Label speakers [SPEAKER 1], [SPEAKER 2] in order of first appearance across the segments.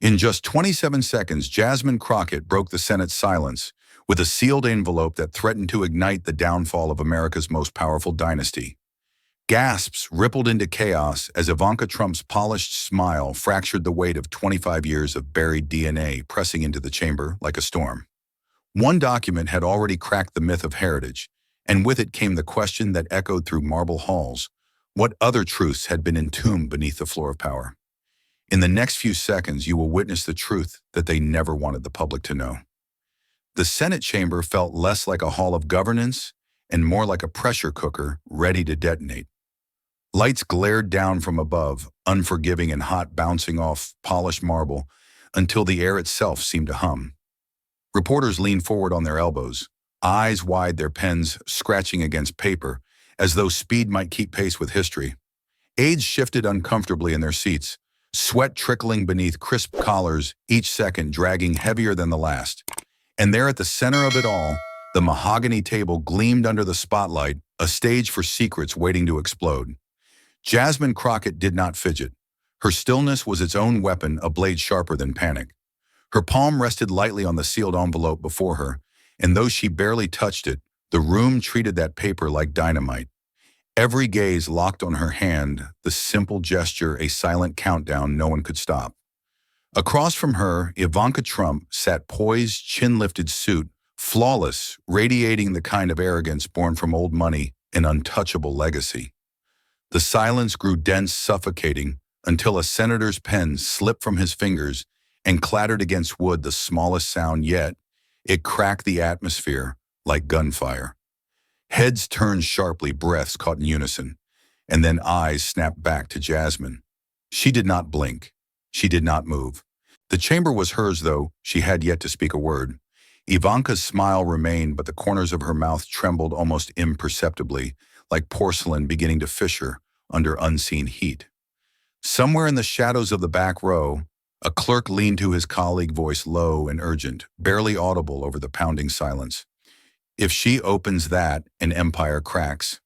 [SPEAKER 1] In just 27 seconds, Jasmine Crockett broke the Senate's silence with a sealed envelope that threatened to ignite the downfall of America's most powerful dynasty. Gasps rippled into chaos as Ivanka Trump's polished smile fractured the weight of 25 years of buried DNA pressing into the chamber like a storm. One document had already cracked the myth of heritage, and with it came the question that echoed through marble halls: what other truths had been entombed beneath the floor of power? In the next few seconds, you will witness the truth that they never wanted the public to know. The Senate chamber felt less like a hall of governance and more like a pressure cooker ready to detonate. Lights glared down from above, unforgiving and hot, bouncing off polished marble until the air itself seemed to hum. Reporters leaned forward on their elbows, eyes wide, their pens scratching against paper, as though speed might keep pace with history. Aides shifted uncomfortably in their seats, sweat trickling beneath crisp collars, each second dragging heavier than the last. And there at the center of it all, the mahogany table gleamed under the spotlight, a stage for secrets waiting to explode. Jasmine Crockett did not fidget. Her stillness was its own weapon, a blade sharper than panic. Her palm rested lightly on the sealed envelope before her, and though she barely touched it, the room treated that paper like dynamite. Every gaze locked on her hand, the simple gesture a silent countdown no one could stop. Across from her, Ivanka Trump sat poised, chin-lifted suit, flawless, radiating the kind of arrogance born from old money, an untouchable legacy. The silence grew dense, suffocating, until a senator's pen slipped from his fingers and clattered against wood, the smallest sound yet. It cracked the atmosphere like gunfire. Heads turned sharply, breaths caught in unison, and then eyes snapped back to Jasmine. She did not blink. She did not move. The chamber was hers, though she had yet to speak a word. Ivanka's smile remained, but the corners of her mouth trembled almost imperceptibly, like porcelain beginning to fissure under unseen heat. Somewhere in the shadows of the back row, a clerk leaned to his colleague, voice low and urgent, barely audible over the pounding silence. "If she opens that, an empire cracks."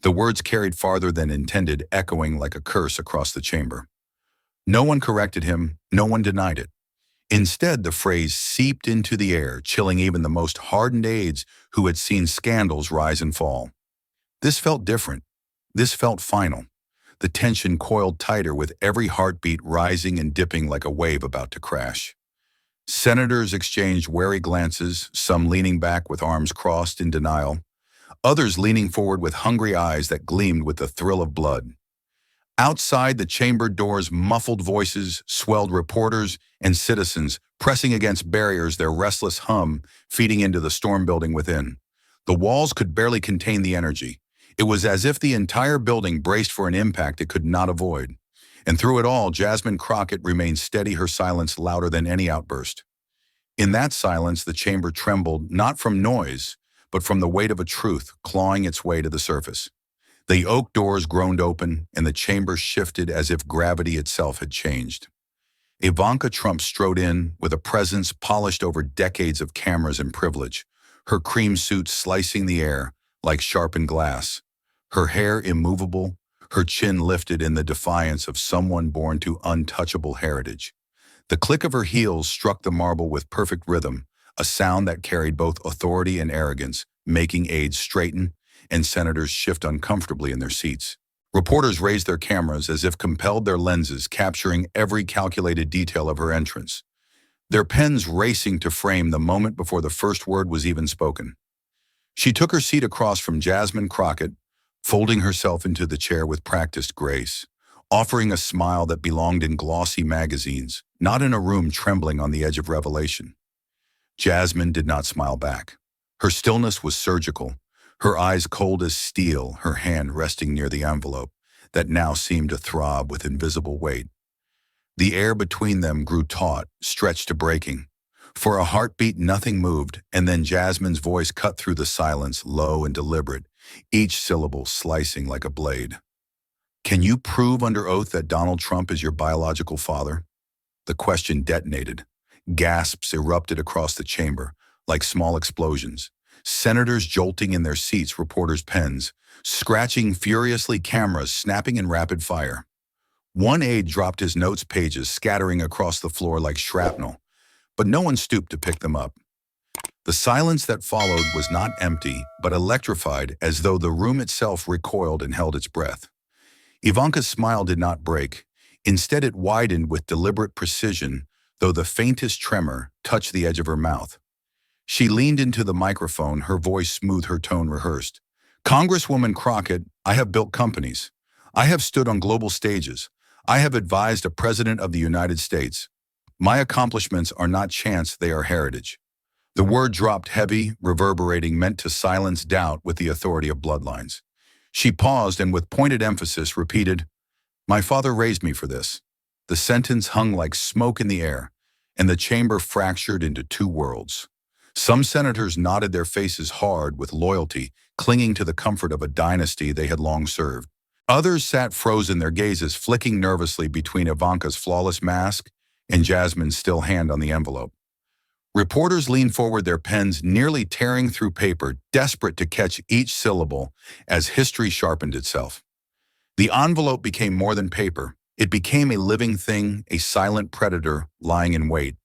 [SPEAKER 1] The words carried farther than intended, echoing like a curse across the chamber. No one corrected him, no one denied it. Instead, the phrase seeped into the air, chilling even the most hardened aides who had seen scandals rise and fall. This felt different. This felt final. The tension coiled tighter with every heartbeat rising and dipping like a wave about to crash. Senators exchanged wary glances, some leaning back with arms crossed in denial, others leaning forward with hungry eyes that gleamed with the thrill of blood. Outside the chamber doors, muffled voices swelled, reporters and citizens pressing against barriers, their restless hum feeding into the storm building within. The walls could barely contain the energy. It was as if the entire building braced for an impact it could not avoid. And through it all, Jasmine Crockett remained steady, her silence louder than any outburst. In that silence, the chamber trembled, not from noise, but from the weight of a truth clawing its way to the surface. The oak doors groaned open, and the chamber shifted as if gravity itself had changed. Ivanka Trump strode in with a presence polished over decades of cameras and privilege, her cream suit slicing the air like sharpened glass, her hair immovable, her chin lifted in the defiance of someone born to untouchable heritage. The click of her heels struck the marble with perfect rhythm, a sound that carried both authority and arrogance, making aides straighten and senators shift uncomfortably in their seats. Reporters raised their cameras as if compelled, their lenses capturing every calculated detail of her entrance, their pens racing to frame the moment before the first word was even spoken. She took her seat across from Jasmine Crockett, folding herself into the chair with practiced grace, offering a smile that belonged in glossy magazines, not in a room trembling on the edge of revelation. Jasmine did not smile back. Her stillness was surgical, her eyes cold as steel, her hand resting near the envelope that now seemed to throb with invisible weight. The air between them grew taut, stretched to breaking. For a heartbeat, nothing moved, and then Jasmine's voice cut through the silence, low and deliberate, each syllable slicing like a blade. "Can you prove under oath that Donald Trump is your biological father?" The question detonated. Gasps erupted across the chamber, like small explosions. Senators jolting in their seats, reporters' pens, scratching furiously, cameras snapping in rapid fire. One aide dropped his notes pages, scattering across the floor like shrapnel, but no one stooped to pick them up. The silence that followed was not empty, but electrified, as though the room itself recoiled and held its breath. Ivanka's smile did not break. Instead, it widened with deliberate precision, though the faintest tremor touched the edge of her mouth. She leaned into the microphone, her voice smooth, her tone rehearsed. Congresswoman Crockett, I have built companies. I have stood on global stages. I have advised a president of the United States. My accomplishments are not chance, they are heritage. The word dropped heavy, reverberating, meant to silence doubt with the authority of bloodlines. She paused and with pointed emphasis repeated, My father raised me for this. The sentence hung like smoke in the air, and the chamber fractured into two worlds. Some senators nodded, their faces hard with loyalty, clinging to the comfort of a dynasty they had long served. Others sat frozen, their gazes flicking nervously between Ivanka's flawless mask and Jasmine's still hand on the envelope. Reporters leaned forward, their pens nearly tearing through paper, desperate to catch each syllable as history sharpened itself. The envelope became more than paper. It became a living thing, a silent predator lying in wait.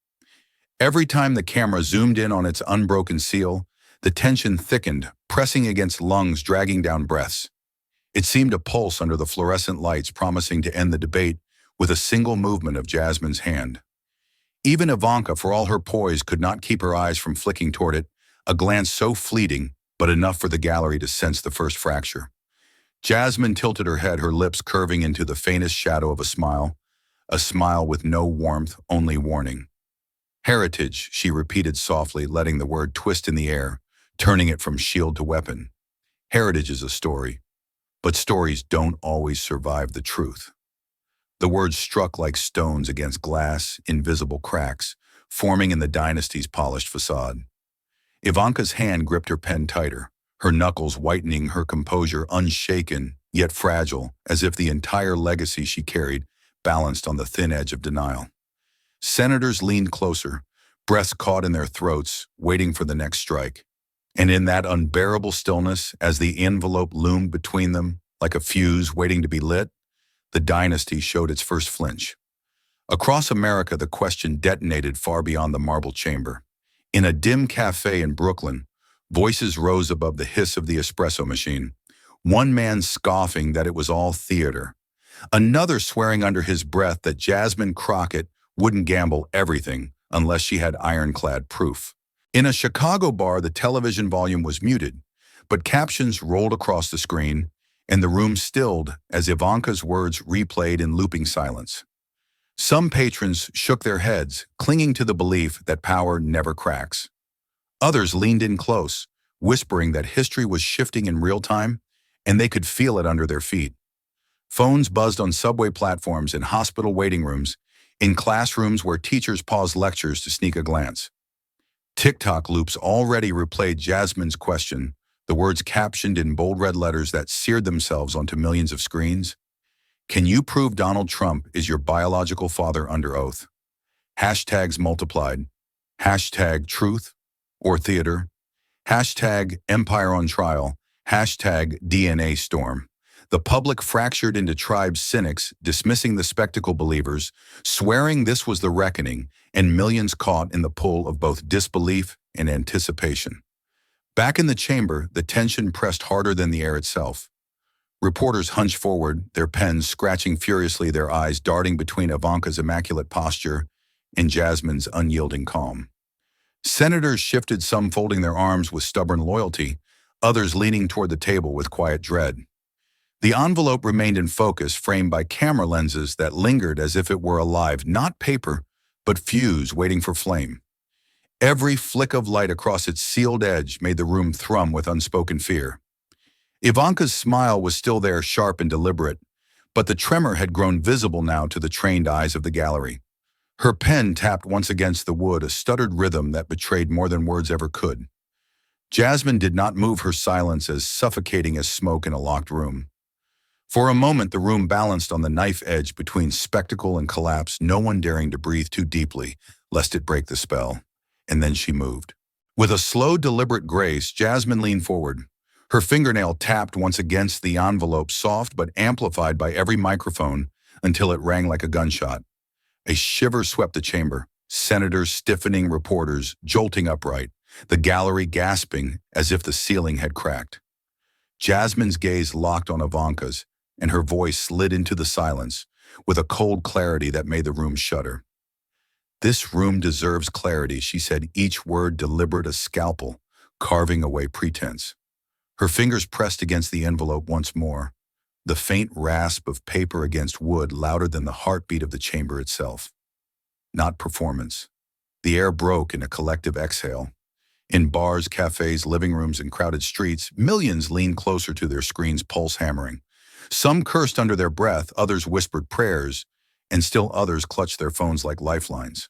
[SPEAKER 1] Every time the camera zoomed in on its unbroken seal, the tension thickened, pressing against lungs, dragging down breaths. It seemed to pulse under the fluorescent lights, promising to end the debate with a single movement of Jasmine's hand. Even Ivanka, for all her poise, could not keep her eyes from flicking toward it, a glance so fleeting, but enough for the gallery to sense the first fracture. Jasmine tilted her head, her lips curving into the faintest shadow of a smile with no warmth, only warning. Heritage, she repeated softly, letting the word twist in the air, turning it from shield to weapon. Heritage is a story, but stories don't always survive the truth. The words struck like stones against glass, invisible cracks, forming in the dynasty's polished facade. Ivanka's hand gripped her pen tighter, her knuckles whitening, her composure unshaken, yet fragile, as if the entire legacy she carried balanced on the thin edge of denial. Senators leaned closer, breaths caught in their throats, waiting for the next strike. And in that unbearable stillness, as the envelope loomed between them like a fuse waiting to be lit, the dynasty showed its first flinch. Across America, the question detonated far beyond the marble chamber. In a dim cafe in Brooklyn, voices rose above the hiss of the espresso machine. One man scoffing that it was all theater. Another swearing under his breath that Jasmine Crockett wouldn't gamble everything unless she had ironclad proof. In a Chicago bar, the television volume was muted, but captions rolled across the screen, and the room stilled as Ivanka's words replayed in looping silence. Some patrons shook their heads, clinging to the belief that power never cracks. Others leaned in close, whispering that history was shifting in real time, and they could feel it under their feet. Phones buzzed on subway platforms, in hospital waiting rooms, in classrooms where teachers paused lectures to sneak a glance. TikTok loops already replayed Jasmine's question, the words captioned in bold red letters that seared themselves onto millions of screens. Can you prove Donald Trump is your biological father under oath? Hashtags multiplied. Hashtag truth or theater. Hashtag empire on trial. Hashtag DNA storm. The public fractured into tribe cynics, dismissing the spectacle believers, swearing this was the reckoning, and millions caught in the pull of both disbelief and anticipation. Back in the chamber, the tension pressed harder than the air itself. Reporters hunched forward, their pens scratching furiously, their eyes darting between Ivanka's immaculate posture and Jasmine's unyielding calm. Senators shifted, some folding their arms with stubborn loyalty, others leaning toward the table with quiet dread. The envelope remained in focus, framed by camera lenses that lingered as if it were alive, not paper, but fuse waiting for flame. Every flick of light across its sealed edge made the room thrum with unspoken fear. Ivanka's smile was still there, sharp and deliberate, but the tremor had grown visible now to the trained eyes of the gallery. Her pen tapped once against the wood, a stuttered rhythm that betrayed more than words ever could. Jasmine did not move, her silence as suffocating as smoke in a locked room. For a moment, the room balanced on the knife edge between spectacle and collapse, no one daring to breathe too deeply, lest it break the spell. And then she moved. With a slow, deliberate grace, Jasmine leaned forward. Her fingernail tapped once against the envelope, soft but amplified by every microphone, until it rang like a gunshot. A shiver swept the chamber, senators stiffening, reporters jolting upright, the gallery gasping as if the ceiling had cracked. Jasmine's gaze locked on Ivanka's, and her voice slid into the silence with a cold clarity that made the room shudder. "This room deserves clarity," she said, each word deliberate, a scalpel, carving away pretense. Her fingers pressed against the envelope once more, the faint rasp of paper against wood louder than the heartbeat of the chamber itself. Not performance. The air broke in a collective exhale. In bars, cafes, living rooms, and crowded streets, millions leaned closer to their screens, pulse hammering. Some cursed under their breath, others whispered prayers, and still others clutched their phones like lifelines.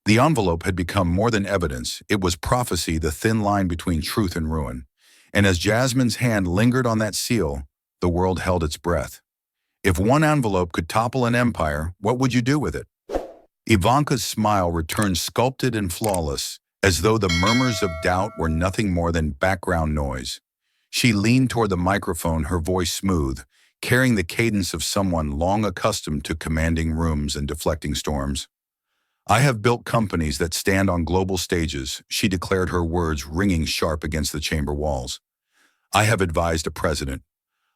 [SPEAKER 1] The envelope had become more than evidence. It was prophecy, the thin line between truth and ruin. And as Jasmine's hand lingered on that seal, the world held its breath. If one envelope could topple an empire, what would you do with it? Ivanka's smile returned, sculpted and flawless, as though the murmurs of doubt were nothing more than background noise. She leaned toward the microphone, her voice smooth, carrying the cadence of someone long accustomed to commanding rooms and deflecting storms. "I have built companies that stand on global stages," she declared, her words ringing sharp against the chamber walls. "I have advised a president.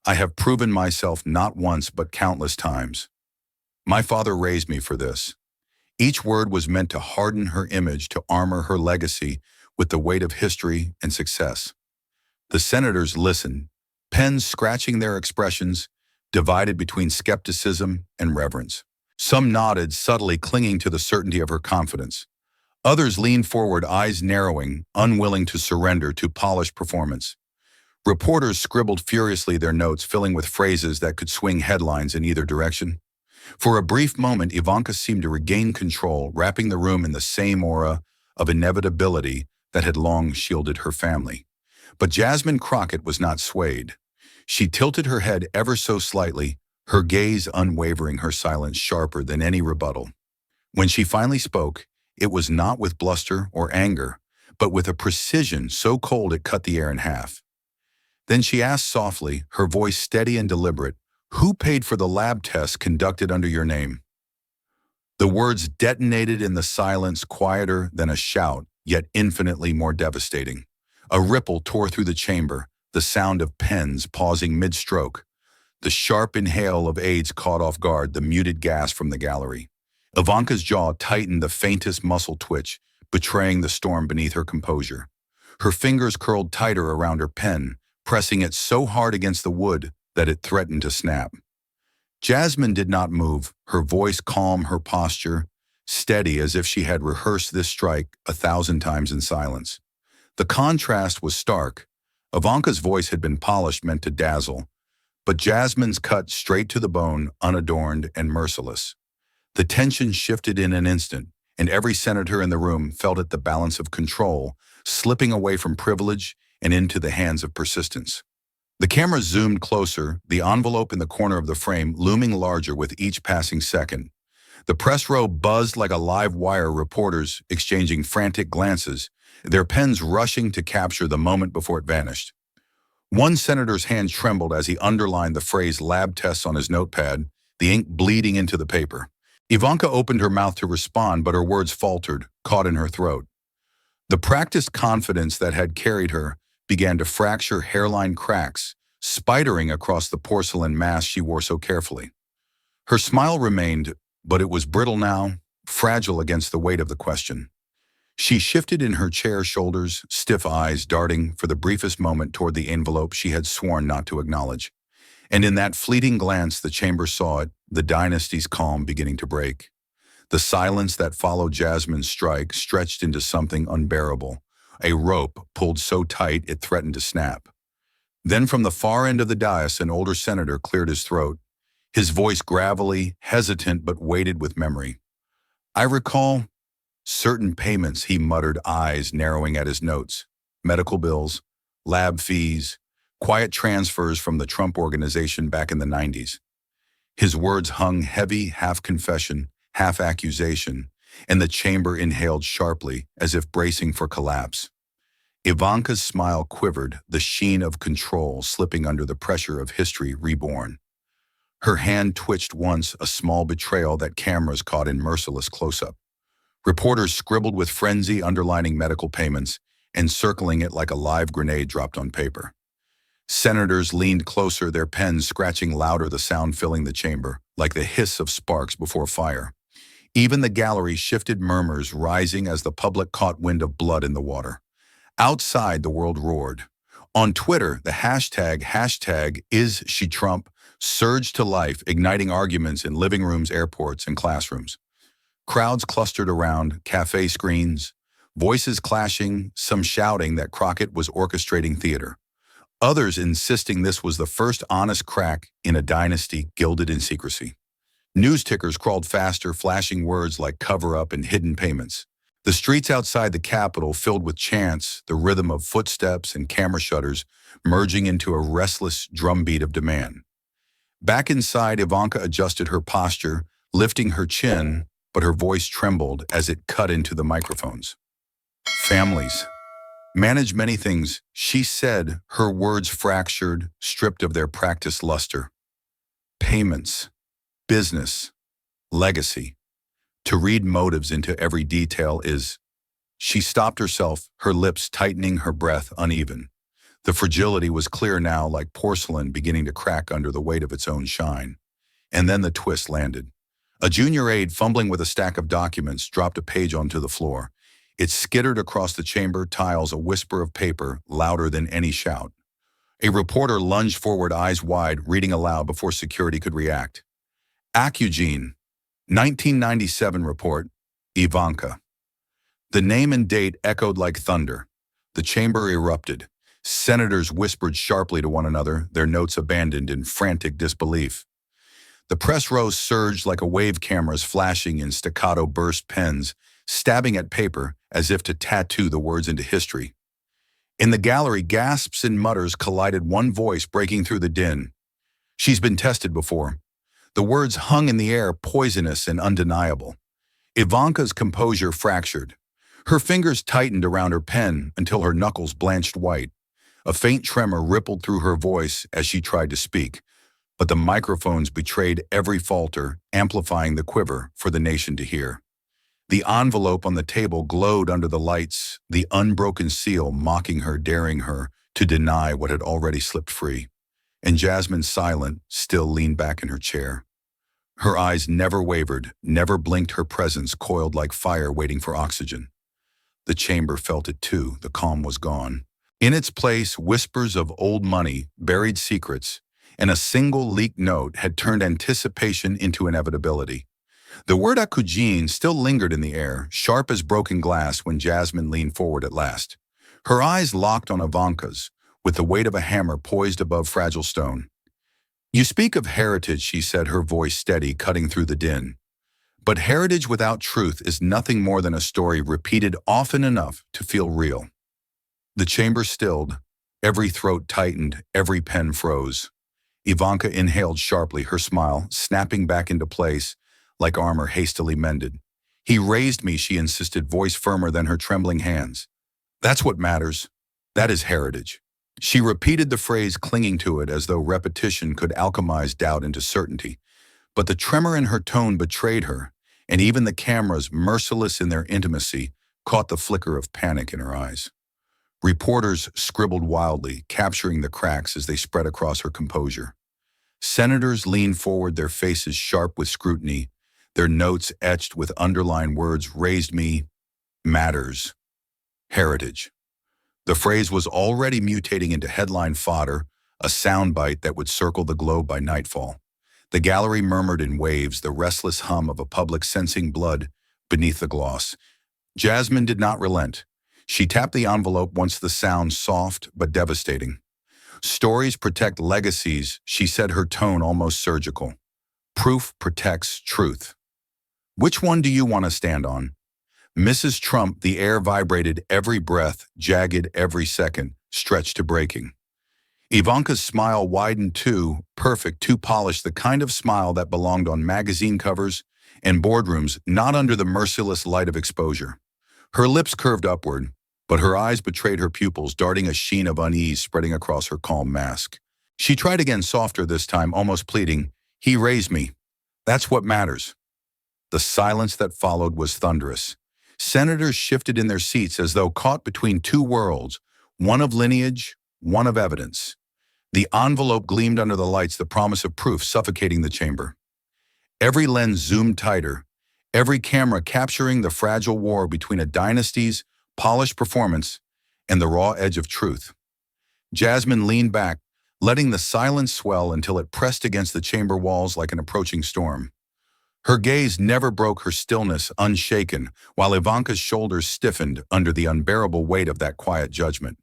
[SPEAKER 1] I have proven myself not once but countless times. My father raised me for this." Each word was meant to harden her image, to armor her legacy with the weight of history and success. The senators listened, pens scratching their expressions, divided between skepticism and reverence. Some nodded, subtly clinging to the certainty of her confidence. Others leaned forward, eyes narrowing, unwilling to surrender to polished performance. Reporters scribbled furiously, their notes filling with phrases that could swing headlines in either direction. For a brief moment, Ivanka seemed to regain control, wrapping the room in the same aura of inevitability that had long shielded her family. But Jasmine Crockett was not swayed. She tilted her head ever so slightly, her gaze unwavering, her silence sharper than any rebuttal. When she finally spoke, it was not with bluster or anger, but with a precision so cold it cut the air in half. Then she asked softly, her voice steady and deliberate, "Who paid for the lab tests conducted under your name?" The words detonated in the silence, quieter than a shout, yet infinitely more devastating. A ripple tore through the chamber, the sound of pens pausing mid-stroke. The sharp inhale of aides caught off guard, the muted gasp from the gallery. Ivanka's jaw tightened, the faintest muscle twitch, betraying the storm beneath her composure. Her fingers curled tighter around her pen, pressing it so hard against the wood that it threatened to snap. Jasmine did not move, her voice calm, her posture steady, as if she had rehearsed this strike 1,000 times in silence. The contrast was stark. Ivanka's voice had been polished, meant to dazzle, but Jasmine's cut straight to the bone, unadorned and merciless. The tension shifted in an instant, and every senator in the room felt it, the balance of control, slipping away from privilege and into the hands of persistence. The camera zoomed closer, the envelope in the corner of the frame looming larger with each passing second. The press row buzzed like a live wire, reporters exchanging frantic glances, their pens rushing to capture the moment before it vanished. One senator's hand trembled as he underlined the phrase "lab tests" on his notepad, the ink bleeding into the paper. Ivanka opened her mouth to respond, but her words faltered, caught in her throat. The practiced confidence that had carried her began to fracture, hairline cracks spidering across the porcelain mask she wore so carefully. Her smile remained, but it was brittle now, fragile against the weight of the question. She shifted in her chair, shoulders, stiff eyes darting for the briefest moment toward the envelope she had sworn not to acknowledge. And in that fleeting glance, the chamber saw it, the dynasty's calm beginning to break. The silence that followed Jasmine's strike stretched into something unbearable, a rope pulled so tight it threatened to snap. Then from the far end of the dais, an older senator cleared his throat, his voice gravelly, hesitant but weighted with memory. "I recall certain payments," he muttered, eyes narrowing at his notes. "Medical bills, lab fees, quiet transfers from the Trump organization back in the 90s. His words hung heavy, half confession, half accusation, and the chamber inhaled sharply, as if bracing for collapse. Ivanka's smile quivered, the sheen of control slipping under the pressure of history reborn. Her hand twitched once, a small betrayal that cameras caught in merciless close-up. Reporters scribbled with frenzy, underlining medical payments and circling it like a live grenade dropped on paper. Senators leaned closer, their pens scratching louder, the sound filling the chamber, like the hiss of sparks before fire. Even the gallery shifted, murmurs rising as the public caught wind of blood in the water. Outside, the world roared. On Twitter, the hashtag #IsSheTrump surged to life, igniting arguments in living rooms, airports, and classrooms. Crowds clustered around, cafe screens, voices clashing, some shouting that Crockett was orchestrating theater. Others insisting this was the first honest crack in a dynasty gilded in secrecy. News tickers crawled faster, flashing words like cover-up and hidden payments. The streets outside the Capitol filled with chants, the rhythm of footsteps and camera shutters merging into a restless drumbeat of demand. Back inside, Ivanka adjusted her posture, lifting her chin, but her voice trembled as it cut into the microphones. Families manage many things, she said, her words fractured, stripped of their practiced luster. Payments, business, legacy. To read motives into every detail is... She stopped herself, her lips tightening, her breath uneven. The fragility was clear now, like porcelain beginning to crack under the weight of its own shine. And then the twist landed. A junior aide, fumbling with a stack of documents, dropped a page onto the floor. It skittered across the chamber tiles, a whisper of paper, louder than any shout. A reporter lunged forward, eyes wide, reading aloud before security could react. Eugene, 1997 report, Ivanka. The name and date echoed like thunder. The chamber erupted. Senators whispered sharply to one another, their notes abandoned in frantic disbelief. The press row surged like a wave, cameras flashing in staccato burst pens, stabbing at paper as if to tattoo the words into history. In the gallery, gasps and mutters collided, one voice breaking through the din. She's been tested before. The words hung in the air, poisonous and undeniable. Ivanka's composure fractured. Her fingers tightened around her pen until her knuckles blanched white. A faint tremor rippled through her voice as she tried to speak, but the microphones betrayed every falter, amplifying the quiver for the nation to hear. The envelope on the table glowed under the lights, the unbroken seal mocking her, daring her to deny what had already slipped free. And Jasmine, silent, still leaned back in her chair. Her eyes never wavered, never blinked, her presence coiled like fire waiting for oxygen. The chamber felt it too, the calm was gone. In its place, whispers of old money, buried secrets, and a single leaked note had turned anticipation into inevitability. The word Eugene still lingered in the air, sharp as broken glass, when Jasmine leaned forward at last. Her eyes locked on Ivanka's, with the weight of a hammer poised above fragile stone. You speak of heritage, she said, her voice steady, cutting through the din. But heritage without truth is nothing more than a story repeated often enough to feel real. The chamber stilled, every throat tightened, every pen froze. Ivanka inhaled sharply, her smile snapping back into place like armor hastily mended. He raised me, she insisted, voice firmer than her trembling hands. That's what matters. That is heritage. She repeated the phrase, clinging to it as though repetition could alchemize doubt into certainty. But the tremor in her tone betrayed her, and even the cameras, merciless in their intimacy, caught the flicker of panic in her eyes. Reporters scribbled wildly, capturing the cracks as they spread across her composure. Senators leaned forward, their faces sharp with scrutiny, their notes etched with underlined words, raised me, matters, heritage. The phrase was already mutating into headline fodder, a soundbite that would circle the globe by nightfall. The gallery murmured in waves, the restless hum of a public sensing blood beneath the gloss. Jasmine did not relent. She tapped the envelope once, the sound soft but devastating. Stories protect legacies, she said, her tone almost surgical. Proof protects truth. Which one do you want to stand on? Mrs. Trump, the air vibrated, every breath, jagged every second, stretched to breaking. Ivanka's smile widened too, perfect, too polished, the kind of smile that belonged on magazine covers and boardrooms, not under the merciless light of exposure. Her lips curved upward, but her eyes betrayed her pupils, darting a sheen of unease spreading across her calm mask. She tried again, softer this time, almost pleading. He raised me. That's what matters. The silence that followed was thunderous. Senators shifted in their seats as though caught between two worlds, one of lineage, one of evidence. The envelope gleamed under the lights, the promise of proof suffocating the chamber. Every lens zoomed tighter, every camera capturing the fragile war between a dynasty's polished performance and the raw edge of truth. Jasmine leaned back, letting the silence swell until it pressed against the chamber walls like an approaching storm. Her gaze never broke her stillness unshaken, while Ivanka's shoulders stiffened under the unbearable weight of that quiet judgment.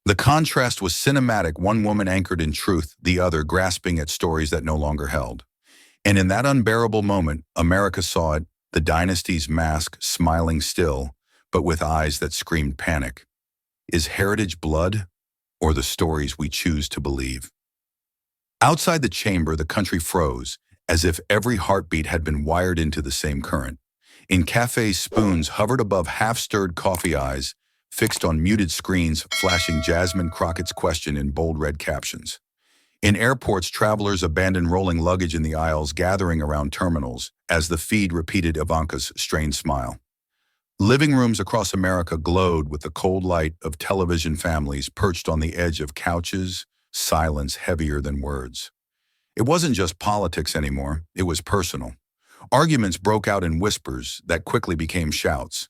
[SPEAKER 1] The contrast was cinematic, one woman anchored in truth, the other grasping at stories that no longer held. And in that unbearable moment, America saw it, the dynasty's mask smiling still, but with eyes that screamed panic. Is heritage blood, or the stories we choose to believe? Outside the chamber, the country froze, as if every heartbeat had been wired into the same current. In cafes, spoons hovered above half-stirred coffee eyes, fixed on muted screens, flashing Jasmine Crockett's question in bold red captions. In airports, travelers abandoned rolling luggage in the aisles, gathering around terminals, as the feed repeated Ivanka's strained smile. Living rooms across America glowed with the cold light of television families perched on the edge of couches, silence heavier than words. It wasn't just politics anymore, it was personal. Arguments broke out in whispers that quickly became shouts.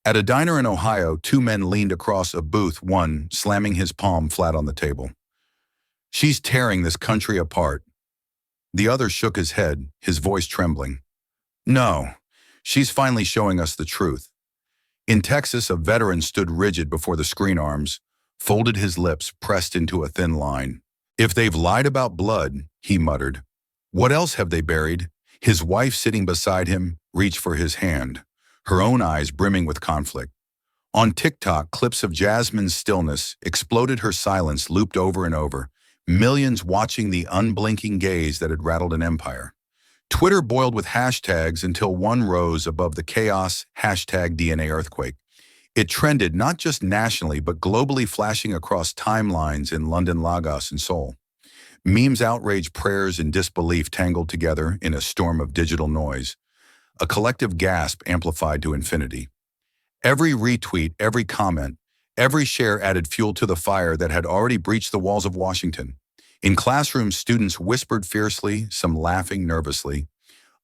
[SPEAKER 1] At a diner in Ohio, two men leaned across a booth, one slamming his palm flat on the table. "She's tearing this country apart." The other shook his head, his voice trembling. "No, she's finally showing us the truth." In Texas, a veteran stood rigid before the screen arms, folded his lips pressed into a thin line. "If they've lied about blood," he muttered, "what else have they buried?" His wife, sitting beside him, reached for his hand, her own eyes brimming with conflict. On TikTok, clips of Jasmine's stillness exploded, her silence looped over and over, millions watching the unblinking gaze that had rattled an empire. Twitter boiled with hashtags until one rose above the chaos, #DNA earthquake. It trended not just nationally but globally, flashing across timelines in London, Lagos, and Seoul. Memes, outrage, prayers, and disbelief tangled together in a storm of digital noise, a collective gasp amplified to infinity. Every retweet, every comment, every share added fuel to the fire that had already breached the walls of Washington. In classrooms, students whispered fiercely, some laughing nervously,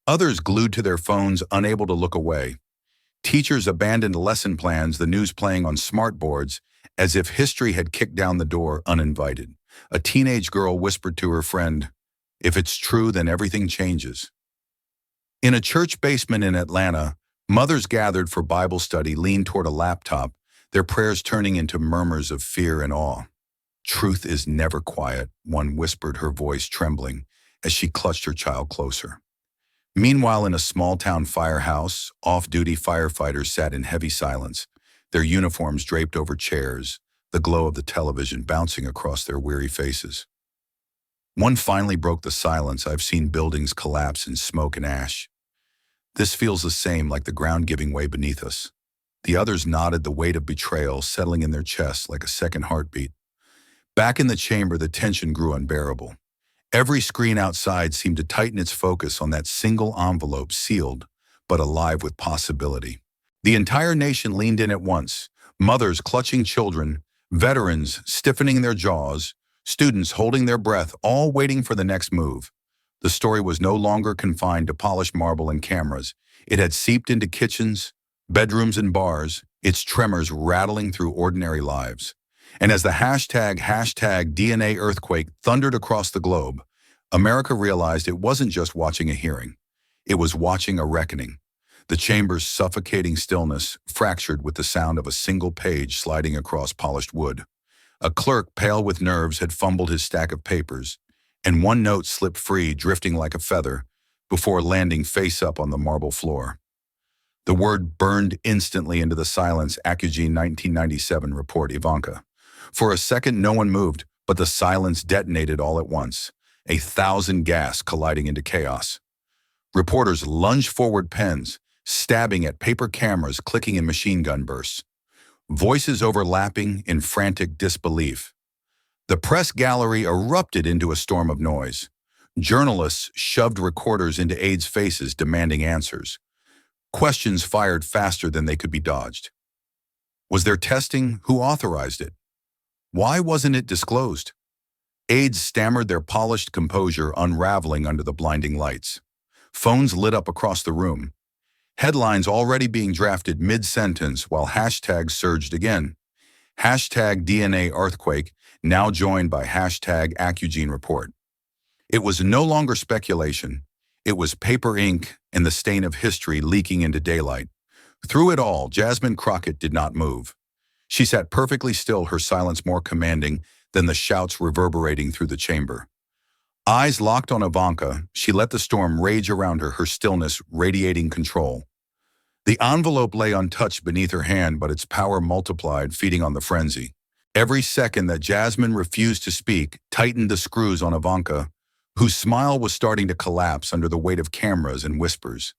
[SPEAKER 1] others glued to their phones, unable to look away. Teachers abandoned lesson plans, the news playing on smartboards, as if history had kicked down the door uninvited. A teenage girl whispered to her friend, "If it's true, then everything changes." In a church basement in Atlanta, mothers gathered for Bible study leaned toward a laptop, their prayers turning into murmurs of fear and awe. "Truth is never quiet," one whispered, her voice trembling as she clutched her child closer. Meanwhile, in a small-town firehouse, off-duty firefighters sat in heavy silence, their uniforms draped over chairs, the glow of the television bouncing across their weary faces. One finally broke the silence. "I've seen buildings collapse in smoke and ash. This feels the same, like the ground giving way beneath us." The others nodded, the weight of betrayal settling in their chests like a second heartbeat. Back in the chamber, the tension grew unbearable. Every screen outside seemed to tighten its focus on that single envelope, sealed, but alive with possibility. The entire nation leaned in at once, mothers clutching children, veterans stiffening their jaws, students holding their breath, all waiting for the next move. The story was no longer confined to polished marble and cameras. It had seeped into kitchens, bedrooms, and bars, its tremors rattling through ordinary lives. And as the #DNA earthquake thundered across the globe, America realized it wasn't just watching a hearing. It was watching a reckoning. The chamber's suffocating stillness fractured with the sound of a single page sliding across polished wood. A clerk, pale with nerves, had fumbled his stack of papers, and one note slipped free, drifting like a feather, before landing face up on the marble floor. The word burned instantly into the silence. Accugene 1997 report, Ivanka. For a second, no one moved, but the silence detonated all at once, 1,000 gasps colliding into chaos. Reporters lunged forward, pens stabbing at paper cameras, clicking in machine gun bursts. Voices overlapping in frantic disbelief. The press gallery erupted into a storm of noise. Journalists shoved recorders into aides' faces demanding answers. Questions fired faster than they could be dodged. Was there testing? Who authorized it? Why wasn't it disclosed? Aides stammered, their polished composure unraveling under the blinding lights. Phones lit up across the room. Headlines already being drafted mid-sentence while hashtags surged again. Hashtag DNA earthquake, now joined by hashtag Accugene report. It was no longer speculation. It was paper ink and the stain of history leaking into daylight. Through it all, Jasmine Crockett did not move. She sat perfectly still, her silence more commanding than the shouts reverberating through the chamber. Eyes locked on Ivanka, she let the storm rage around her, her stillness radiating control. The envelope lay untouched beneath her hand, but its power multiplied, feeding on the frenzy. Every second that Jasmine refused to speak tightened the screws on Ivanka, whose smile was starting to collapse under the weight of cameras and whispers.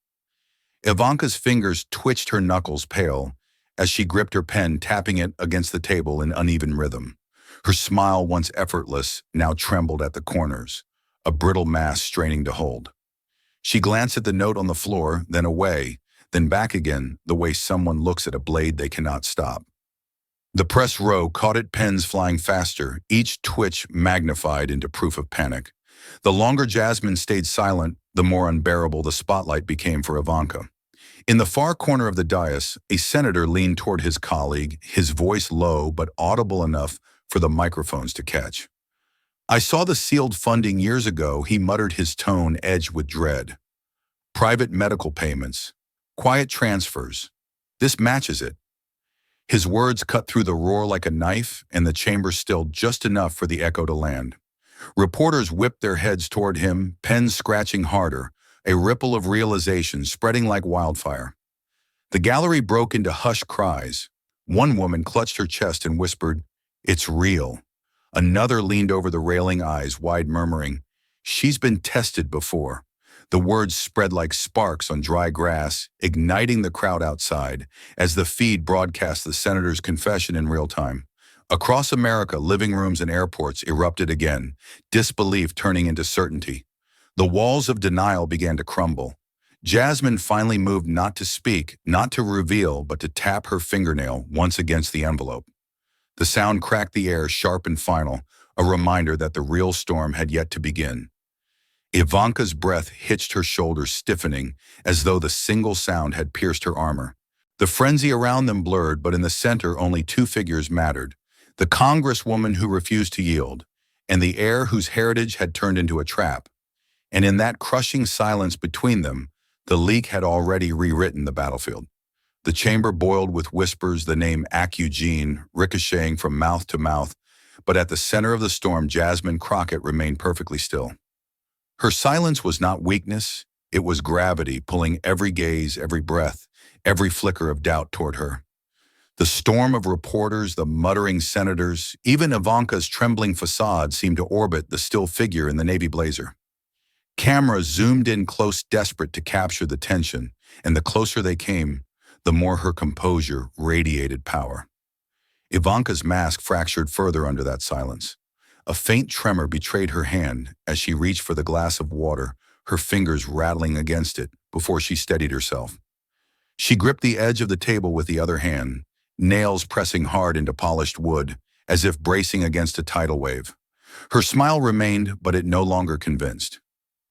[SPEAKER 1] Ivanka's fingers twitched, her knuckles pale, as she gripped her pen, tapping it against the table in uneven rhythm. Her smile, once effortless, now trembled at the corners, a brittle mass straining to hold. She glanced at the note on the floor, then away, then back again, the way someone looks at a blade they cannot stop. The press row caught it, pens flying faster, each twitch magnified into proof of panic. The longer Jasmine stayed silent, the more unbearable the spotlight became for Ivanka. In the far corner of the dais, a senator leaned toward his colleague, his voice low but audible enough for the microphones to catch. "I saw the sealed funding years ago," he muttered, his tone edged with dread. "Private medical payments. Quiet transfers. This matches it." His words cut through the roar like a knife, and the chamber stilled just enough for the echo to land. Reporters whipped their heads toward him, pens scratching harder, a ripple of realization spreading like wildfire. The gallery broke into hushed cries. One woman clutched her chest and whispered, "It's real." Another leaned over the railing, eyes wide, murmuring, "She's been tested before." The words spread like sparks on dry grass, igniting the crowd outside as the feed broadcast the senator's confession in real time. Across America, living rooms and airports erupted again, disbelief turning into certainty. The walls of denial began to crumble. Jasmine finally moved, not to speak, not to reveal, but to tap her fingernail once against the envelope. The sound cracked the air, sharp and final, a reminder that the real storm had yet to begin. Ivanka's breath hitched, her shoulders stiffening, as though the single sound had pierced her armor. The frenzy around them blurred, but in the center only two figures mattered: the congresswoman who refused to yield, and the heir whose heritage had turned into a trap. And in that crushing silence between them, the leak had already rewritten the battlefield. The chamber boiled with whispers, the name Accugene ricocheting from mouth to mouth, but at the center of the storm, Jasmine Crockett remained perfectly still. Her silence was not weakness, it was gravity, pulling every gaze, every breath, every flicker of doubt toward her. The storm of reporters, the muttering senators, even Ivanka's trembling facade seemed to orbit the still figure in the navy blazer. Cameras zoomed in close, desperate to capture the tension, and the closer they came, the more her composure radiated power. Ivanka's mask fractured further under that silence. A faint tremor betrayed her hand as she reached for the glass of water, her fingers rattling against it before she steadied herself. She gripped the edge of the table with the other hand, nails pressing hard into polished wood, as if bracing against a tidal wave. Her smile remained, but it no longer convinced.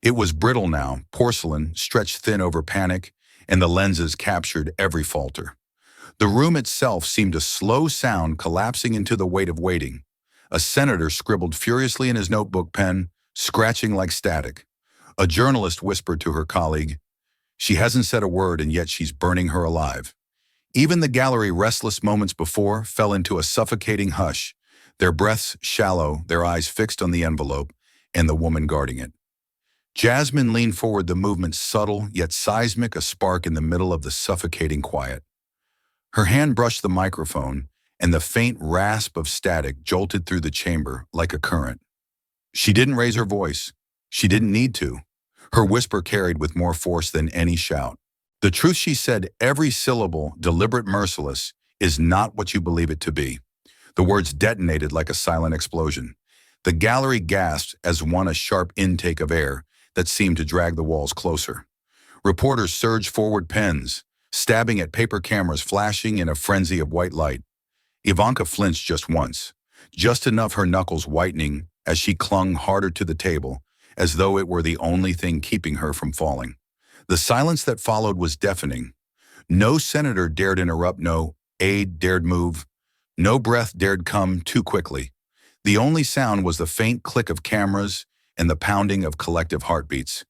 [SPEAKER 1] It was brittle now, porcelain, stretched thin over panic, and the lenses captured every falter. The room itself seemed a slow sound collapsing into the weight of waiting. A senator scribbled furiously in his notebook pen, scratching like static. A journalist whispered to her colleague, "She hasn't said a word, and yet she's burning her alive." Even the gallery, restless moments before, fell into a suffocating hush, their breaths shallow, their eyes fixed on the envelope and the woman guarding it. Jasmine leaned forward, the movement subtle yet seismic, a spark in the middle of the suffocating quiet. Her hand brushed the microphone, and the faint rasp of static jolted through the chamber like a current. She didn't raise her voice. She didn't need to. Her whisper carried with more force than any shout. The truth, she said, every syllable, deliberate, merciless, is not what you believe it to be. The words detonated like a silent explosion. The gallery gasped as won a sharp intake of air that seemed to drag the walls closer. Reporters surged forward, pens, stabbing at paper cameras flashing in a frenzy of white light. Ivanka flinched just once, just enough her knuckles whitening as she clung harder to the table, as though it were the only thing keeping her from falling. The silence that followed was deafening. No senator dared interrupt, no aide dared move, no breath dared come too quickly. The only sound was the faint click of cameras and the pounding of collective heartbeats.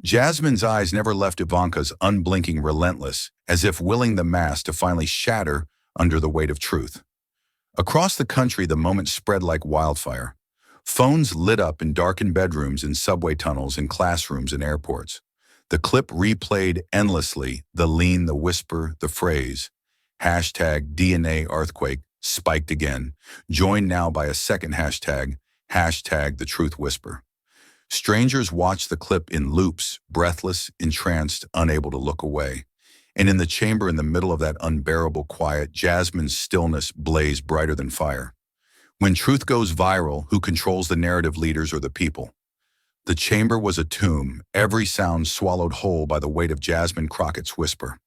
[SPEAKER 1] Jasmine's eyes never left Ivanka's, unblinking, relentless, as if willing the mask to finally shatter under the weight of truth. Across the country, the moment spread like wildfire. Phones lit up in darkened bedrooms, in subway tunnels, in classrooms and airports. The clip replayed endlessly, the lean, the whisper, the phrase. Hashtag DNA earthquake spiked again, joined now by a second hashtag, hashtag the truth whisper. Strangers watched the clip in loops, breathless, entranced, unable to look away. And in the chamber in the middle of that unbearable quiet, Jasmine's stillness blazed brighter than fire. When truth goes viral, who controls the narrative, leaders or the people? The chamber was a tomb, every sound swallowed whole by the weight of Jasmine Crockett's whisper.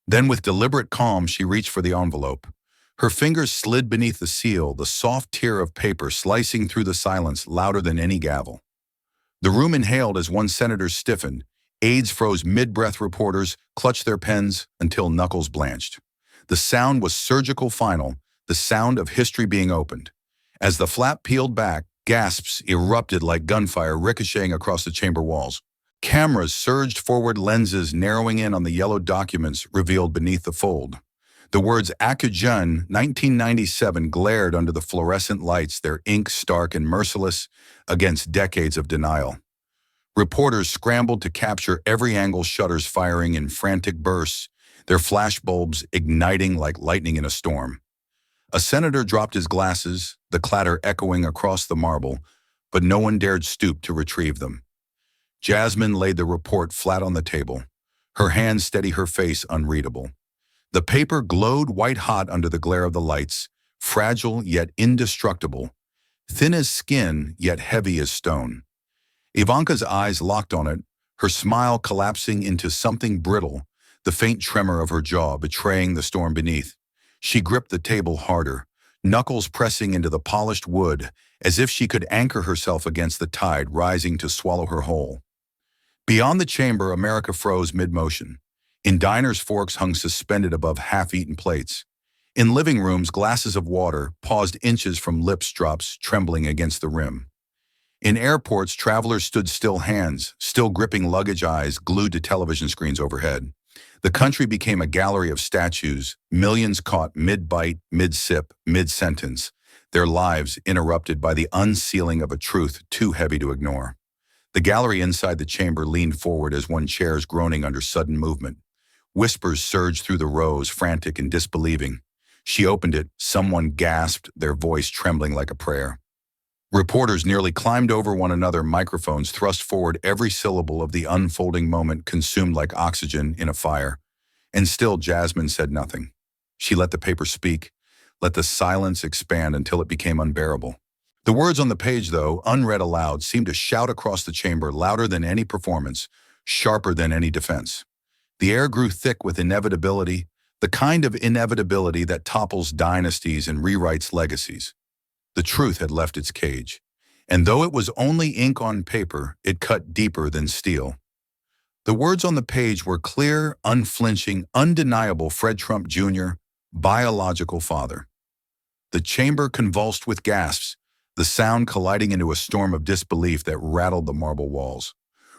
[SPEAKER 1] Then with deliberate calm, she reached for the envelope. Her fingers slid beneath the seal, the soft tear of paper slicing through the silence louder than any gavel. The room inhaled as one senator stiffened. Aides froze mid-breath, reporters clutched their pens until knuckles blanched. The sound was surgical, final, the sound of history being opened. As the flap peeled back, gasps erupted like gunfire ricocheting across the chamber walls. Cameras surged forward, lenses narrowing in on the yellow documents revealed beneath the fold. The words Akujun 1997 glared under the fluorescent lights, their ink stark and merciless against decades of denial. Reporters scrambled to capture every angle, shutters firing in frantic bursts, their flashbulbs igniting like lightning in a storm. A senator dropped his glasses, the clatter echoing across the marble, but no one dared stoop to retrieve them. Jasmine laid the report flat on the table, her hands steady, her face unreadable. The paper glowed white-hot under the glare of the lights, fragile yet indestructible, thin as skin yet heavy as stone. Ivanka's eyes locked on it, her smile collapsing into something brittle, the faint tremor of her jaw betraying the storm beneath. She gripped the table harder, knuckles pressing into the polished wood as if she could anchor herself against the tide rising to swallow her whole. Beyond the chamber, America froze mid-motion. In diners, forks hung suspended above half-eaten plates. In living rooms, glasses of water paused inches from lips, drops trembling against the rim. In airports, travelers stood still, hands still gripping luggage, eyes glued to television screens overhead. The country became a gallery of statues, millions caught mid-bite, mid-sip, mid-sentence, their lives interrupted by the unsealing of a truth too heavy to ignore. The gallery inside the chamber leaned forward as one chair's groaning under sudden movement. Whispers surged through the rows, frantic and disbelieving. She opened it. Someone gasped, their voice trembling like a prayer. Reporters nearly climbed over one another, microphones thrust forward, every syllable of the unfolding moment consumed like oxygen in a fire. And still Jasmine said nothing. She let the paper speak, let the silence expand until it became unbearable. The words on the page, though, unread aloud, seemed to shout across the chamber, louder than any performance, sharper than any defense. The air grew thick with inevitability, the kind of inevitability that topples dynasties and rewrites legacies. The truth had left its cage, and though it was only ink on paper, it cut deeper than steel. The words on the page were clear, unflinching, undeniable: Fred Trump Jr., biological father. The chamber convulsed with gasps, the sound colliding into a storm of disbelief that rattled the marble walls.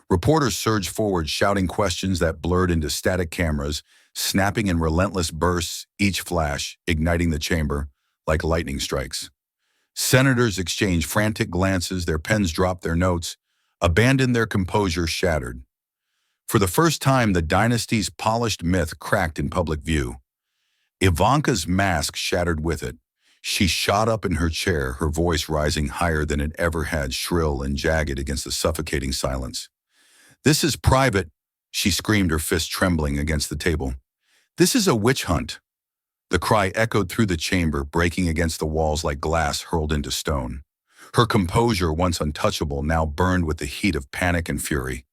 [SPEAKER 1] Reporters surged forward, shouting questions that blurred into static cameras, snapping in relentless bursts, each flash igniting the chamber like lightning strikes. Senators exchanged frantic glances, their pens dropped, their notes abandoned, their composure shattered. For the first time, the dynasty's polished myth cracked in public view. Ivanka's mask shattered with it. She shot up in her chair, her voice rising higher than it ever had, shrill and jagged against the suffocating silence. "This is private," she screamed, her fist trembling against the table. "This is a witch hunt." The cry echoed through the chamber, breaking against the walls like glass hurled into stone. Her composure, once untouchable, now burned with the heat of panic and fury.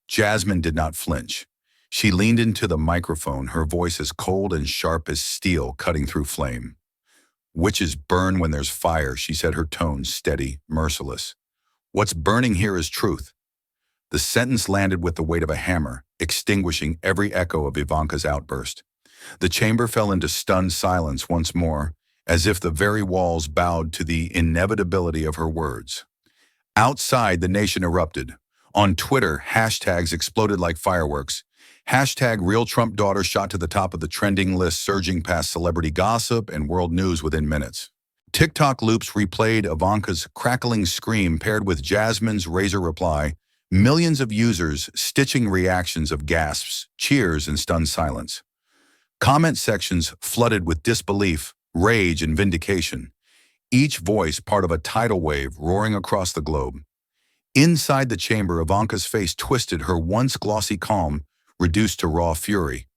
[SPEAKER 1] Jasmine did not flinch. She leaned into the microphone, her voice as cold and sharp as steel cutting through flame. "Witches burn when there's fire," she said, her tone steady, merciless. "What's burning here is truth." The sentence landed with the weight of a hammer, extinguishing every echo of Ivanka's outburst. The chamber fell into stunned silence once more, as if the very walls bowed to the inevitability of her words. Outside, the nation erupted. On Twitter, hashtags exploded like fireworks. Hashtag Real Trump Daughter shot to the top of the trending list, surging past celebrity gossip and world news within minutes. TikTok loops replayed Ivanka's crackling scream paired with Jasmine's razor reply, millions of users stitching reactions of gasps, cheers, and stunned silence. Comment sections flooded with disbelief, rage, and vindication, each voice part of a tidal wave roaring across the globe. Inside the chamber, Ivanka's face twisted, her once glossy calm reduced to raw fury.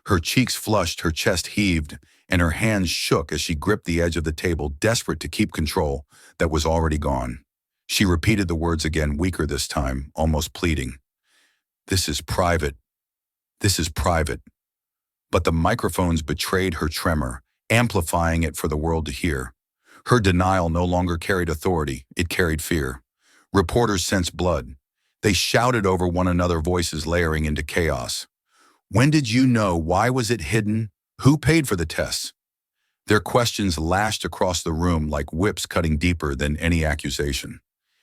[SPEAKER 1] Her cheeks flushed, her chest heaved, and her hands shook as she gripped the edge of the table, desperate to keep control that was already gone. She repeated the words again, weaker this time, almost pleading. "This is private. This is private." But the microphones betrayed her tremor, amplifying it for the world to hear. Her denial no longer carried authority, it carried fear. Reporters sensed blood. They shouted over one another, voices layering into chaos. "When did you know? Why was it hidden? Who paid for the tests?" Their questions lashed across the room like whips cutting deeper than any accusation.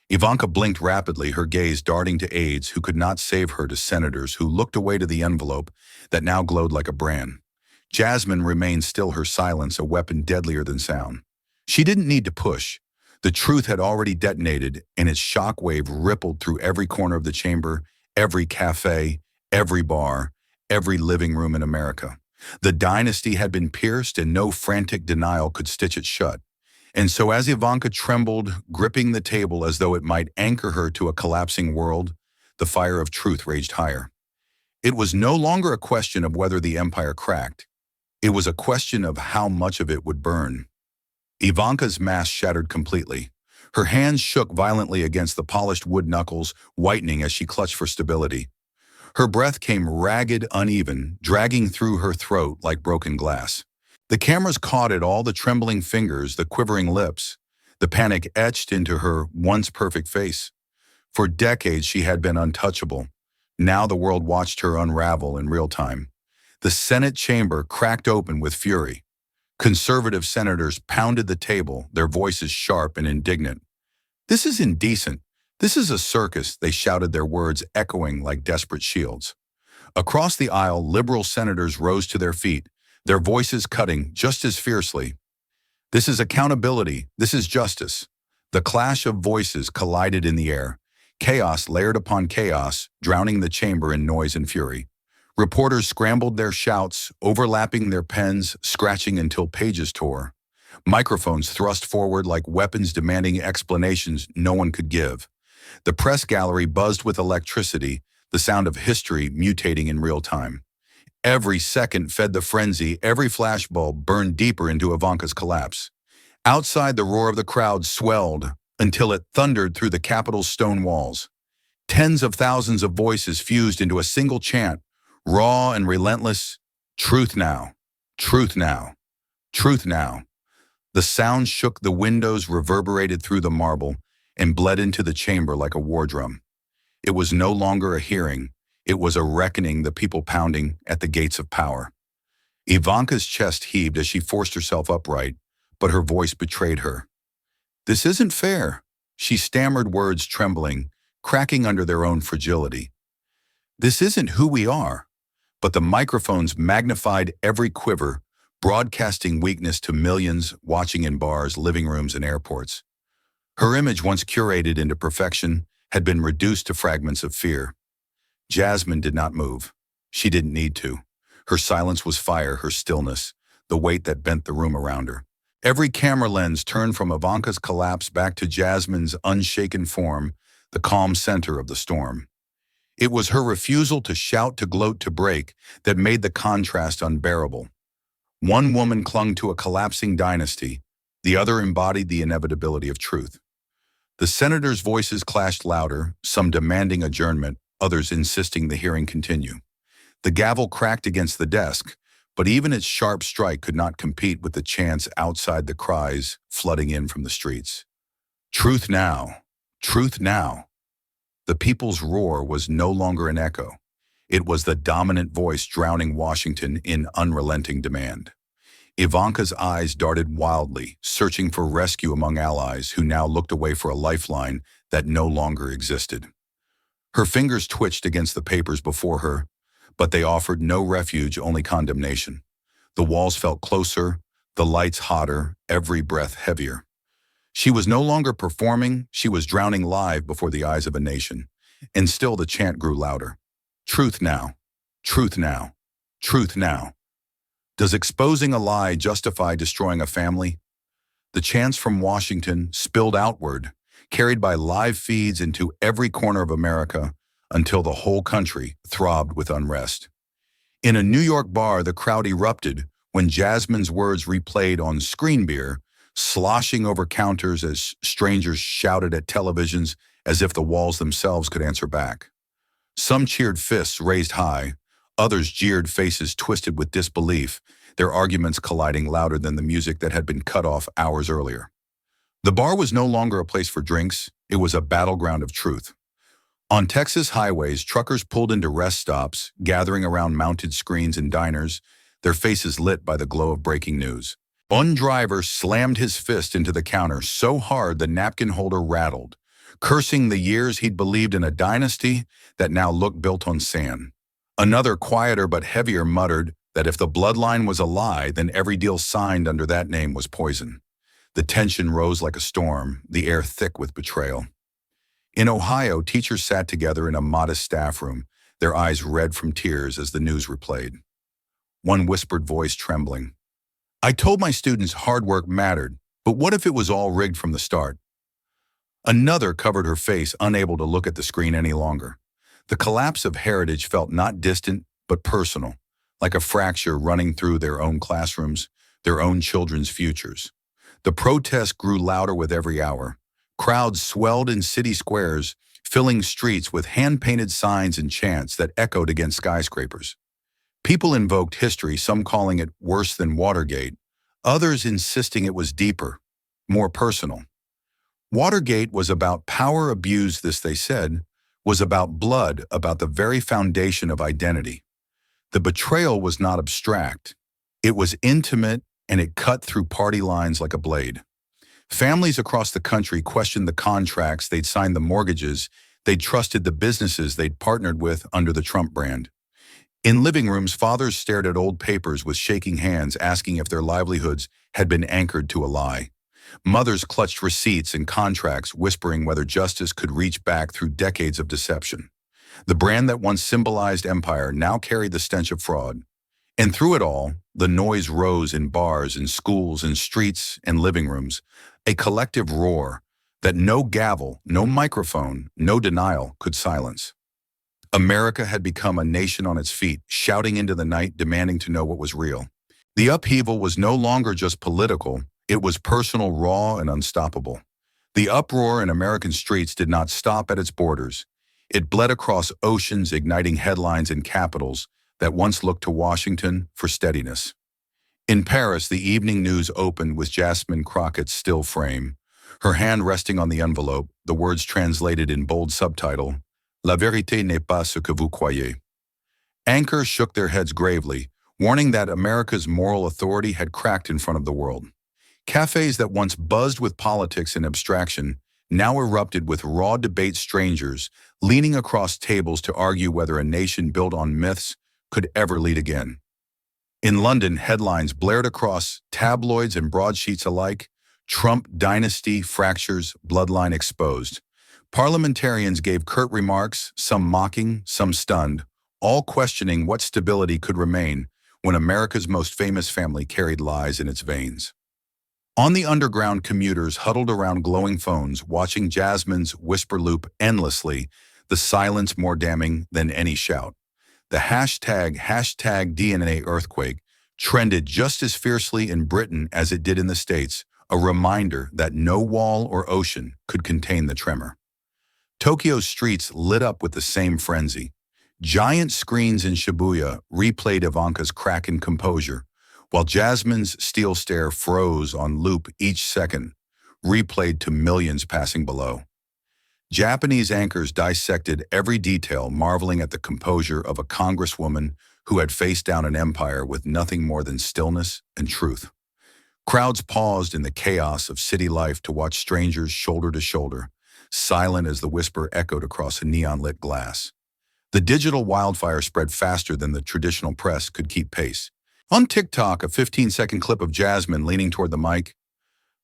[SPEAKER 1] Ivanka blinked rapidly, her gaze darting to aides who could not save her, to senators who looked away, to the envelope that now glowed like a brand. Jasmine remained still, her silence a weapon deadlier than sound. She didn't need to push. The truth had already detonated, and its shockwave rippled through every corner of the chamber, every cafe, every bar, every living room in America. The dynasty had been pierced, and no frantic denial could stitch it shut. And so as Ivanka trembled, gripping the table as though it might anchor her to a collapsing world, the fire of truth raged higher. It was no longer a question of whether the empire cracked. It was a question of how much of it would burn. Ivanka's mask shattered completely. Her hands shook violently against the polished wood knuckles, whitening as she clutched for stability. Her breath came ragged, uneven, dragging through her throat like broken glass. The cameras caught it all, the trembling fingers, the quivering lips. The panic etched into her once perfect face. For decades she had been untouchable. Now the world watched her unravel in real time. The Senate chamber cracked open with fury. Conservative senators pounded the table, their voices sharp and indignant. "This is indecent. This is a circus," they shouted, their words echoing like desperate shields. Across the aisle, liberal senators rose to their feet, their voices cutting just as fiercely. "This is accountability. This is justice." The clash of voices collided in the air. Chaos layered upon chaos, drowning the chamber in noise and fury. Reporters scrambled their shouts, overlapping their pens, scratching until pages tore. Microphones thrust forward like weapons, demanding explanations no one could give. The press gallery buzzed with electricity, the sound of history mutating in real time. Every second fed the frenzy, every flashbulb burned deeper into Ivanka's collapse. Outside, the roar of the crowd swelled until it thundered through the Capitol's stone walls. Tens of thousands of voices fused into a single chant, raw and relentless: "Truth now! Truth now! Truth now!" The sound shook the windows, reverberated through the marble, and bled into the chamber like a war drum. It was no longer a hearing. It was a reckoning, the people pounding at the gates of power. Ivanka's chest heaved as she forced herself upright, but her voice betrayed her. "This isn't fair," she stammered, words trembling, cracking under their own fragility. "This isn't who we are." But the microphones magnified every quiver, broadcasting weakness to millions watching in bars, living rooms, and airports. Her image, once curated into perfection, had been reduced to fragments of fear. Jasmine did not move. She didn't need to. Her silence was fire, her stillness, the weight that bent the room around her. Every camera lens turned from Ivanka's collapse back to Jasmine's unshaken form, the calm center of the storm. It was her refusal to shout, to gloat, to break that made the contrast unbearable. One woman clung to a collapsing dynasty, the other embodied the inevitability of truth. The senators' voices clashed louder, some demanding adjournment, others insisting the hearing continue. The gavel cracked against the desk, but even its sharp strike could not compete with the chants outside, the cries flooding in from the streets. Truth now! Truth now! The people's roar was no longer an echo. It was the dominant voice drowning Washington in unrelenting demand. Ivanka's eyes darted wildly, searching for rescue among allies who now looked away for a lifeline that no longer existed. Her fingers twitched against the papers before her, but they offered no refuge, only condemnation. The walls felt closer, the lights hotter, every breath heavier. She was no longer performing, she was drowning live before the eyes of a nation. And still the chant grew louder. Truth now. Truth now. Truth now. Does exposing a lie justify destroying a family? The chants from Washington spilled outward, carried by live feeds into every corner of America, until the whole country throbbed with unrest. In a New York bar, the crowd erupted when Jasmine's words replayed on screen beer, sloshing over counters as strangers shouted at televisions as if the walls themselves could answer back. Some cheered, fists raised high, others jeered, faces twisted with disbelief, their arguments colliding louder than the music that had been cut off hours earlier. The bar was no longer a place for drinks, it was a battleground of truth. On Texas highways, truckers pulled into rest stops, gathering around mounted screens in diners, their faces lit by the glow of breaking news. One driver slammed his fist into the counter so hard the napkin holder rattled, cursing the years he'd believed in a dynasty that now looked built on sand. Another, quieter but heavier, muttered that if the bloodline was a lie, then every deal signed under that name was poison. The tension rose like a storm, the air thick with betrayal. In Ohio, teachers sat together in a modest staff room, their eyes red from tears as the news replayed. One whispered voice trembling, "I told my students hard work mattered, but what if it was all rigged from the start?" Another covered her face, unable to look at the screen any longer. The collapse of heritage felt not distant, but personal, like a fracture running through their own classrooms, their own children's futures. The protest grew louder with every hour. Crowds swelled in city squares, filling streets with hand-painted signs and chants that echoed against skyscrapers. People invoked history, some calling it worse than Watergate, others insisting it was deeper, more personal. Watergate was about power abused, this they said, was about blood, about the very foundation of identity. The betrayal was not abstract. It was intimate, and it cut through party lines like a blade. Families across the country questioned the contracts they'd signed, the mortgages they'd trusted, the businesses they'd partnered with under the Trump brand. In living rooms, fathers stared at old papers with shaking hands, asking if their livelihoods had been anchored to a lie. Mothers clutched receipts and contracts, whispering whether justice could reach back through decades of deception. The brand that once symbolized empire now carried the stench of fraud. And through it all, the noise rose in bars, in schools, in streets, and living rooms, a collective roar that no gavel, no microphone, no denial could silence. America had become a nation on its feet, shouting into the night, demanding to know what was real. The upheaval was no longer just political, it was personal, raw, and unstoppable. The uproar in American streets did not stop at its borders. It bled across oceans, igniting headlines in capitals that once looked to Washington for steadiness. In Paris, the evening news opened with Jasmine Crockett's still frame, her hand resting on the envelope, the words translated in bold subtitle, "La vérité n'est pas ce que vous croyez." Anchors shook their heads gravely, warning that America's moral authority had cracked in front of the world. Cafes that once buzzed with politics and abstraction now erupted with raw debate, strangers leaning across tables to argue whether a nation built on myths could ever lead again. In London, headlines blared across tabloids and broadsheets alike, "Trump Dynasty fractures, bloodline exposed." Parliamentarians gave curt remarks, some mocking, some stunned, all questioning what stability could remain when America's most famous family carried lies in its veins. On the underground, commuters huddled around glowing phones, watching Jasmine's whisper loop endlessly, the silence more damning than any shout. The hashtag DNA earthquake trended just as fiercely in Britain as it did in the States, a reminder that no wall or ocean could contain the tremor. Tokyo's streets lit up with the same frenzy. Giant screens in Shibuya replayed Ivanka's cracking composure, while Jasmine's steel stare froze on loop each second, replayed to millions passing below. Japanese anchors dissected every detail, marveling at the composure of a congresswoman who had faced down an empire with nothing more than stillness and truth. Crowds paused in the chaos of city life to watch strangers shoulder to shoulder, silent as the whisper echoed across a neon-lit glass. The digital wildfire spread faster than the traditional press could keep pace. On TikTok, a 15-second clip of Jasmine leaning toward the mic.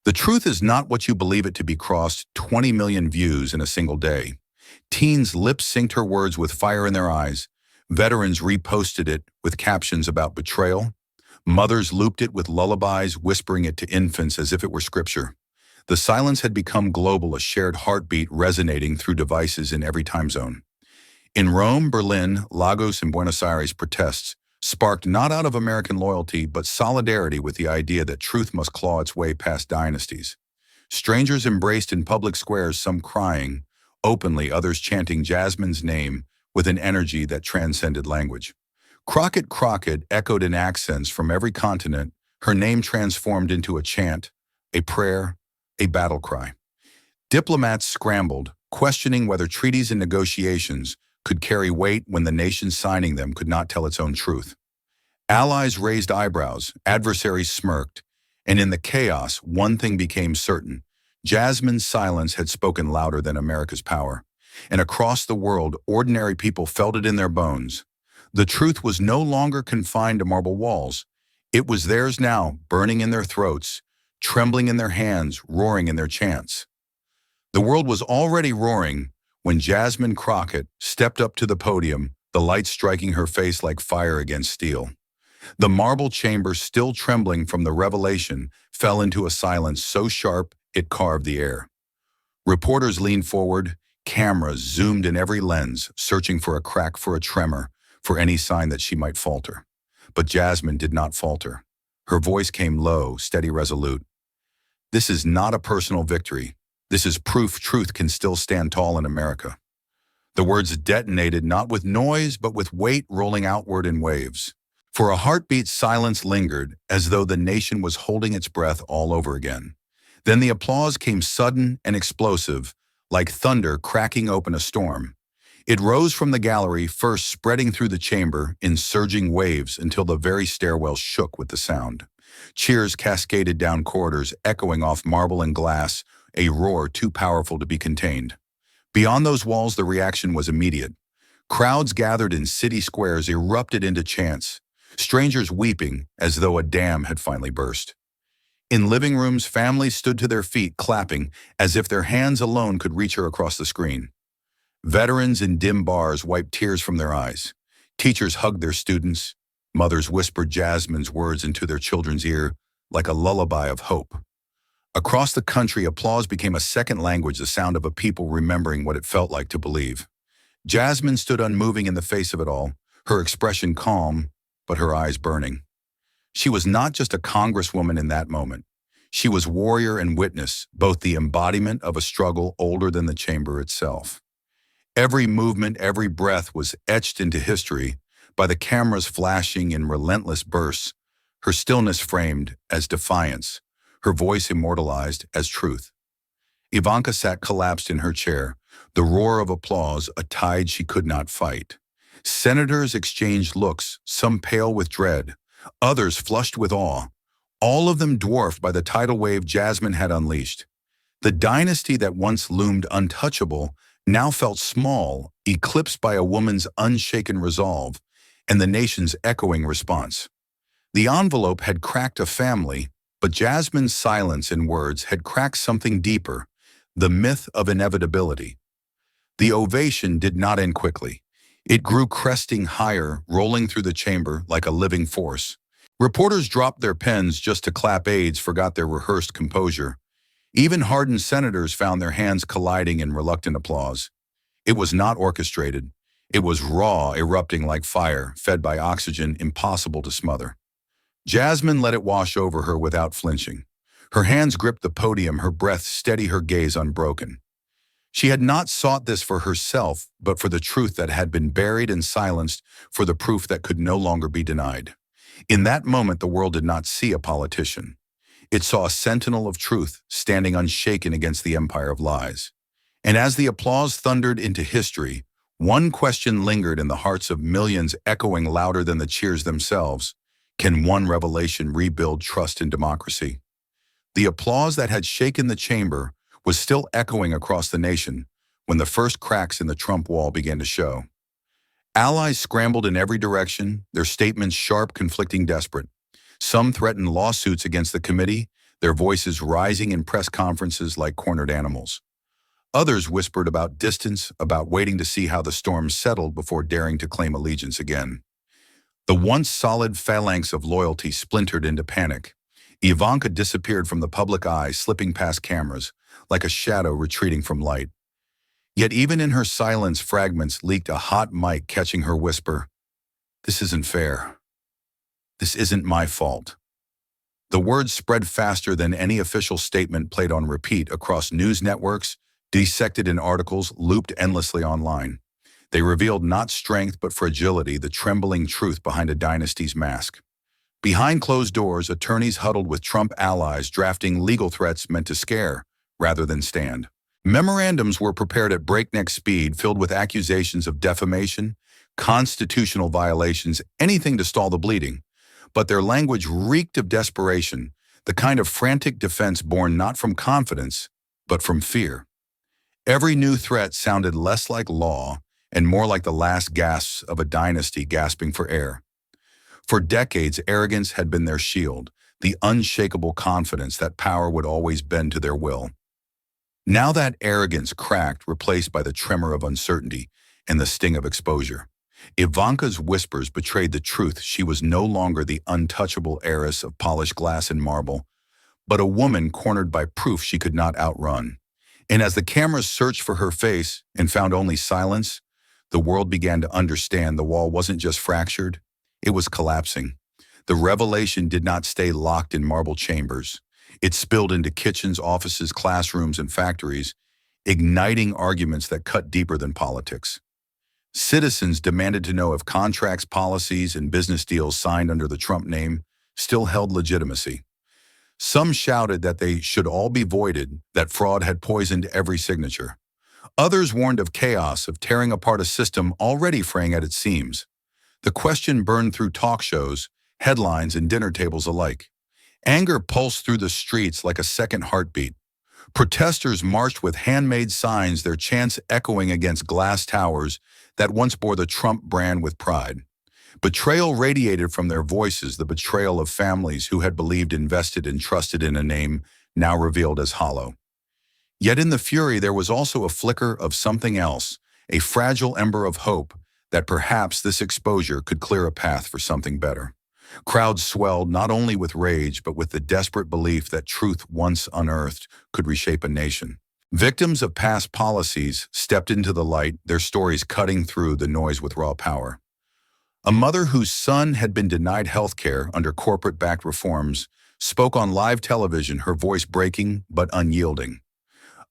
[SPEAKER 1] The truth is not what you believe it to be crossed 20 million views in a single day. Teens lip-synced her words with fire in their eyes. Veterans reposted it with captions about betrayal. Mothers looped it with lullabies, whispering it to infants as if it were scripture. The silence had become global, a shared heartbeat resonating through devices in every time zone. In Rome, Berlin, Lagos, and Buenos Aires, protests sparked not out of American loyalty, but solidarity with the idea that truth must claw its way past dynasties. Strangers embraced in public squares, some crying openly, others chanting Jasmine's name with an energy that transcended language. Crockett, Crockett echoed in accents from every continent, her name transformed into a chant, a prayer, a battle cry. Diplomats scrambled, questioning whether treaties and negotiations could carry weight when the nation signing them could not tell its own truth. Allies raised eyebrows, adversaries smirked, and in the chaos, one thing became certain. Jasmine's silence had spoken louder than America's power. And across the world, ordinary people felt it in their bones. The truth was no longer confined to marble walls. It was theirs now, burning in their throats, trembling in their hands, roaring in their chants. The world was already roaring when Jasmine Crockett stepped up to the podium, the light striking her face like fire against steel. The marble chamber, still trembling from the revelation, fell into a silence so sharp it carved the air. Reporters leaned forward, cameras zoomed in every lens, searching for a crack, for a tremor, for any sign that she might falter. But Jasmine did not falter. Her voice came low, steady, resolute. This is not a personal victory. This is proof truth can still stand tall in America. The words detonated not with noise, but with weight rolling outward in waves. For a heartbeat, silence lingered, as though the nation was holding its breath all over again. Then the applause came sudden and explosive, like thunder cracking open a storm. It rose from the gallery, first spreading through the chamber in surging waves until the very stairwell shook with the sound. Cheers cascaded down corridors, echoing off marble and glass, a roar too powerful to be contained. Beyond those walls, the reaction was immediate. Crowds gathered in city squares erupted into chants, strangers weeping as though a dam had finally burst. In living rooms, families stood to their feet, clapping as if their hands alone could reach her across the screen. Veterans in dim bars wiped tears from their eyes. Teachers hugged their students. Mothers whispered Jasmine's words into their children's ear like a lullaby of hope. Across the country, applause became a second language, the sound of a people remembering what it felt like to believe. Jasmine stood unmoving in the face of it all, her expression calm, but her eyes burning. She was not just a congresswoman in that moment. She was warrior and witness, both the embodiment of a struggle older than the chamber itself. Every movement, every breath was etched into history by the cameras flashing in relentless bursts, her stillness framed as defiance, her voice immortalized as truth. Ivanka sat collapsed in her chair, the roar of applause a tide she could not fight. Senators exchanged looks, some pale with dread, others flushed with awe, all of them dwarfed by the tidal wave Jasmine had unleashed. The dynasty that once loomed untouchable now felt small, eclipsed by a woman's unshaken resolve and the nation's echoing response. The envelope had cracked a family, but Jasmine's silence and words had cracked something deeper, the myth of inevitability. The ovation did not end quickly. It grew, cresting higher, rolling through the chamber like a living force. Reporters dropped their pens just to clap, aides forgot their rehearsed composure. Even hardened senators found their hands colliding in reluctant applause. It was not orchestrated. It was raw, erupting like fire, fed by oxygen impossible to smother. Jasmine let it wash over her without flinching. Her hands gripped the podium, her breath steady, her gaze unbroken. She had not sought this for herself, but for the truth that had been buried and silenced, for the proof that could no longer be denied. In that moment, the world did not see a politician. It saw a sentinel of truth standing unshaken against the empire of lies. And as the applause thundered into history, one question lingered in the hearts of millions, echoing louder than the cheers themselves. Can one revelation rebuild trust in democracy? The applause that had shaken the chamber was still echoing across the nation when the first cracks in the Trump wall began to show. Allies scrambled in every direction, their statements sharp, conflicting, desperate. Some threatened lawsuits against the committee, their voices rising in press conferences like cornered animals. Others whispered about distance, about waiting to see how the storm settled before daring to claim allegiance again. The once solid phalanx of loyalty splintered into panic. Ivanka disappeared from the public eye, slipping past cameras, like a shadow retreating from light. Yet even in her silence, fragments leaked, a hot mic catching her whisper, "This isn't fair. This isn't my fault." The words spread faster than any official statement, played on repeat across news networks, dissected in articles, looped endlessly online. They revealed not strength but fragility, the trembling truth behind a dynasty's mask. Behind closed doors, attorneys huddled with Trump allies, drafting legal threats meant to scare rather than stand. Memorandums were prepared at breakneck speed, filled with accusations of defamation, constitutional violations, anything to stall the bleeding. But their language reeked of desperation, the kind of frantic defense born not from confidence, but from fear. Every new threat sounded less like law and more like the last gasps of a dynasty gasping for air. For decades, arrogance had been their shield, the unshakable confidence that power would always bend to their will. Now that arrogance cracked, replaced by the tremor of uncertainty and the sting of exposure. Ivanka's whispers betrayed the truth. She was no longer the untouchable heiress of polished glass and marble, but a woman cornered by proof she could not outrun. And as the cameras searched for her face and found only silence, the world began to understand the wall wasn't just fractured, it was collapsing. The revelation did not stay locked in marble chambers. It spilled into kitchens, offices, classrooms, and factories, igniting arguments that cut deeper than politics. Citizens demanded to know if contracts, policies, and business deals signed under the Trump name still held legitimacy. Some shouted that they should all be voided, that fraud had poisoned every signature. Others warned of chaos, of tearing apart a system already fraying at its seams. The question burned through talk shows, headlines, and dinner tables alike. Anger pulsed through the streets like a second heartbeat. Protesters marched with handmade signs, their chants echoing against glass towers that once bore the Trump brand with pride. Betrayal radiated from their voices, the betrayal of families who had believed, invested, and trusted in a name now revealed as hollow. Yet in the fury there was also a flicker of something else, a fragile ember of hope that perhaps this exposure could clear a path for something better. Crowds swelled not only with rage, but with the desperate belief that truth once unearthed could reshape a nation. Victims of past policies stepped into the light, their stories cutting through the noise with raw power. A mother whose son had been denied health care under corporate-backed reforms spoke on live television, her voice breaking but unyielding.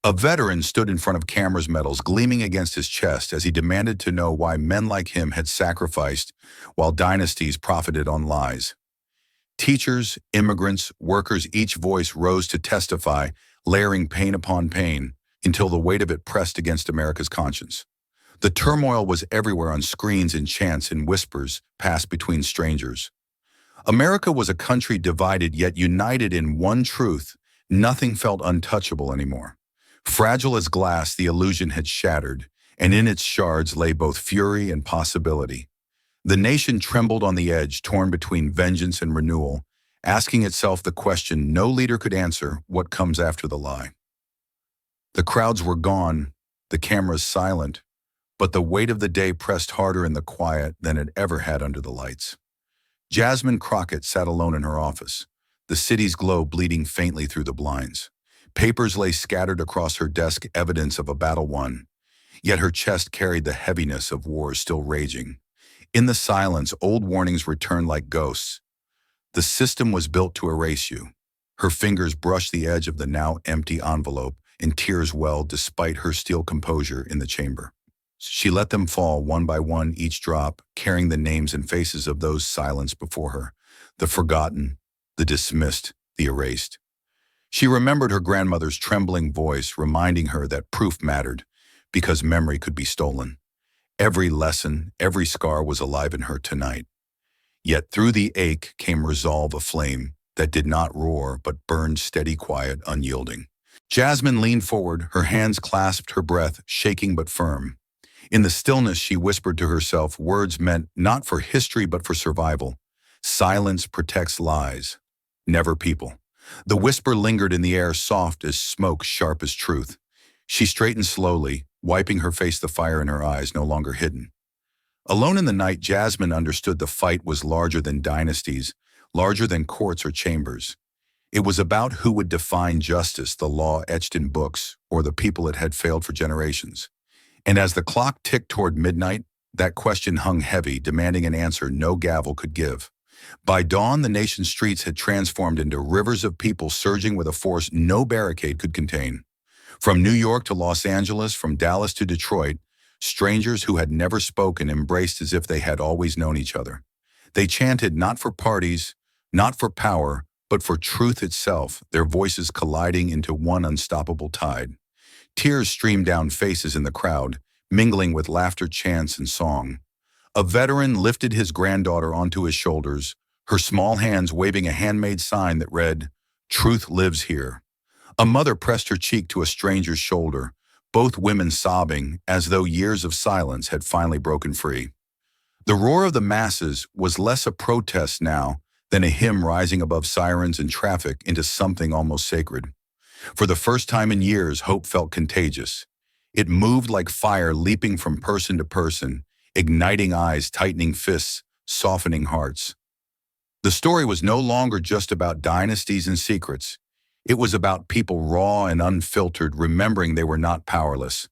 [SPEAKER 1] A veteran stood in front of cameras, medals gleaming against his chest as he demanded to know why men like him had sacrificed while dynasties profited on lies. Teachers, immigrants, workers, each voice rose to testify, layering pain upon pain until the weight of it pressed against America's conscience. The turmoil was everywhere, on screens, in chants, and whispers passed between strangers. America was a country divided yet united in one truth: nothing felt untouchable anymore. Fragile as glass, the illusion had shattered, and in its shards lay both fury and possibility. The nation trembled on the edge, torn between vengeance and renewal, asking itself the question no leader could answer: what comes after the lie? The crowds were gone, the cameras silent, but the weight of the day pressed harder in the quiet than it ever had under the lights. Jasmine Crockett sat alone in her office, the city's glow bleeding faintly through the blinds. Papers lay scattered across her desk, evidence of a battle won. Yet her chest carried the heaviness of war still raging. In the silence, old warnings returned like ghosts. The system was built to erase you. Her fingers brushed the edge of the now empty envelope, and tears welled despite her steel composure in the chamber. She let them fall one by one, each drop, carrying the names and faces of those silenced before her, the forgotten, the dismissed, the erased. She remembered her grandmother's trembling voice reminding her that proof mattered, because memory could be stolen. Every lesson, every scar was alive in her tonight. Yet through the ache came resolve aflame that did not roar but burned steady, quiet, unyielding. Jasmine leaned forward, her hands clasped, her breath shaking but firm. In the stillness, she whispered to herself words meant not for history but for survival. Silence protects lies, never people. The whisper lingered in the air, soft as smoke, sharp as truth. She straightened slowly, wiping her face, the fire in her eyes no longer hidden. Alone in the night, Jasmine understood the fight was larger than dynasties, larger than courts or chambers. It was about who would define justice, the law etched in books, or the people it had failed for generations. And as the clock ticked toward midnight, that question hung heavy, demanding an answer no gavel could give. By dawn, the nation's streets had transformed into rivers of people surging with a force no barricade could contain. From New York to Los Angeles, from Dallas to Detroit, strangers who had never spoken embraced as if they had always known each other. They chanted not for parties, not for power, but for truth itself, their voices colliding into one unstoppable tide. Tears streamed down faces in the crowd, mingling with laughter, chants, and song. A veteran lifted his granddaughter onto his shoulders, her small hands waving a handmade sign that read, "Truth lives here." A mother pressed her cheek to a stranger's shoulder, both women sobbing as though years of silence had finally broken free. The roar of the masses was less a protest now than a hymn rising above sirens and traffic into something almost sacred. For the first time in years, hope felt contagious. It moved like fire, leaping from person to person, igniting eyes, tightening fists, softening hearts. The story was no longer just about dynasties and secrets. It was about people raw and unfiltered, remembering they were not powerless.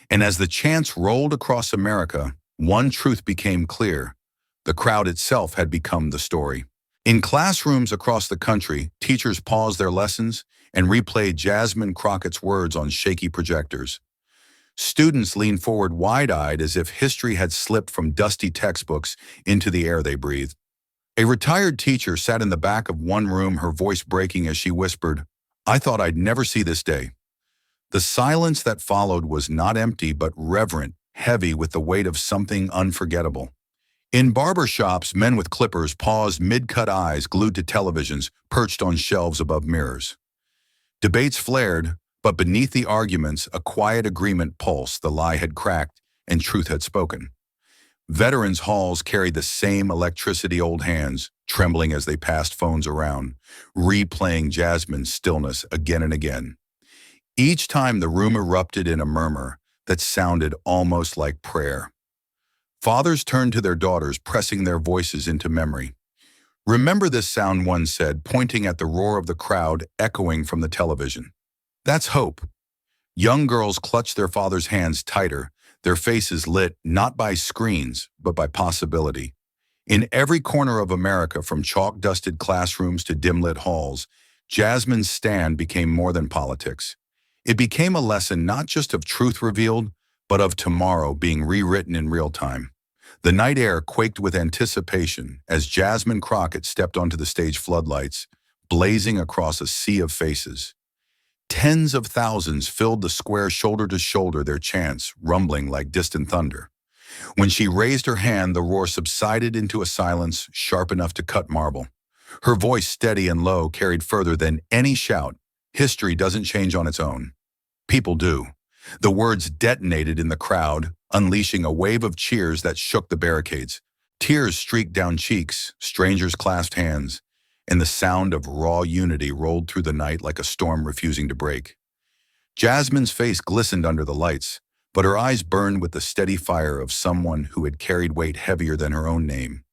[SPEAKER 1] And as the chants rolled across America, one truth became clear. The crowd itself had become the story. In classrooms across the country, teachers paused their lessons and replayed Jasmine Crockett's words on shaky projectors. Students leaned forward wide-eyed as if history had slipped from dusty textbooks into the air they breathed. A retired teacher sat in the back of one room, her voice breaking as she whispered, "I thought I'd never see this day." The silence that followed was not empty but reverent, heavy with the weight of something unforgettable. In barber shops, men with clippers paused, mid-cut eyes glued to televisions perched on shelves above mirrors. Debates flared, but beneath the arguments, a quiet agreement pulsed. The lie had cracked, and truth had spoken. Veterans' halls carried the same electricity, old hands trembling as they passed phones around, replaying Jasmine's stillness again and again. Each time the room erupted in a murmur that sounded almost like prayer. Fathers turned to their daughters, pressing their voices into memory. "Remember this sound," one said, pointing at the roar of the crowd echoing from the television. "That's hope." Young girls clutched their fathers' hands tighter, their faces lit not by screens, but by possibility. In every corner of America, from chalk-dusted classrooms to dim-lit halls, Jasmine's stand became more than politics. It became a lesson not just of truth revealed, but of tomorrow being rewritten in real time. The night air quaked with anticipation as Jasmine Crockett stepped onto the stage, floodlights blazing across a sea of faces. Tens of thousands filled the square shoulder to shoulder, their chants rumbling like distant thunder. When she raised her hand, the roar subsided into a silence sharp enough to cut marble. Her voice, steady and low, carried further than any shout. "History doesn't change on its own. People do." The words detonated in the crowd, unleashing a wave of cheers that shook the barricades. Tears streaked down cheeks, strangers clasped hands, and the sound of raw unity rolled through the night like a storm refusing to break. Jasmine's face glistened under the lights, but her eyes burned with the steady fire of someone who had carried weight heavier than her own name.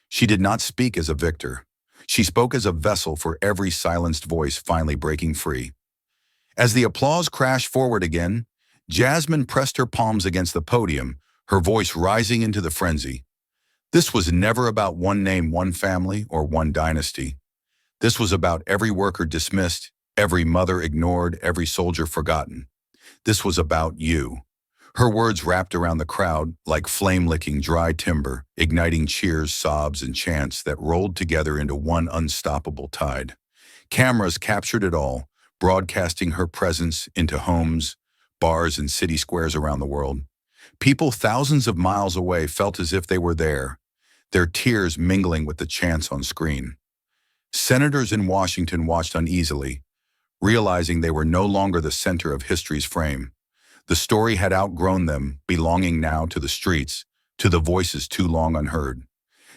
[SPEAKER 1] She did not speak as a victor. She spoke as a vessel for every silenced voice finally breaking free. As the applause crashed forward again, Jasmine pressed her palms against the podium, her voice rising into the frenzy. This was never about one name, one family, or one dynasty. This was about every worker dismissed, every mother ignored, every soldier forgotten. This was about you. Her words wrapped around the crowd like flame-licking dry timber, igniting cheers, sobs, and chants that rolled together into one unstoppable tide. Cameras captured it all, broadcasting her presence into homes, bars, and city squares around the world. People thousands of miles away felt as if they were there, their tears mingling with the chants on screen. Senators in Washington watched uneasily, realizing they were no longer the center of history's frame. The story had outgrown them, belonging now to the streets, to the voices too long unheard.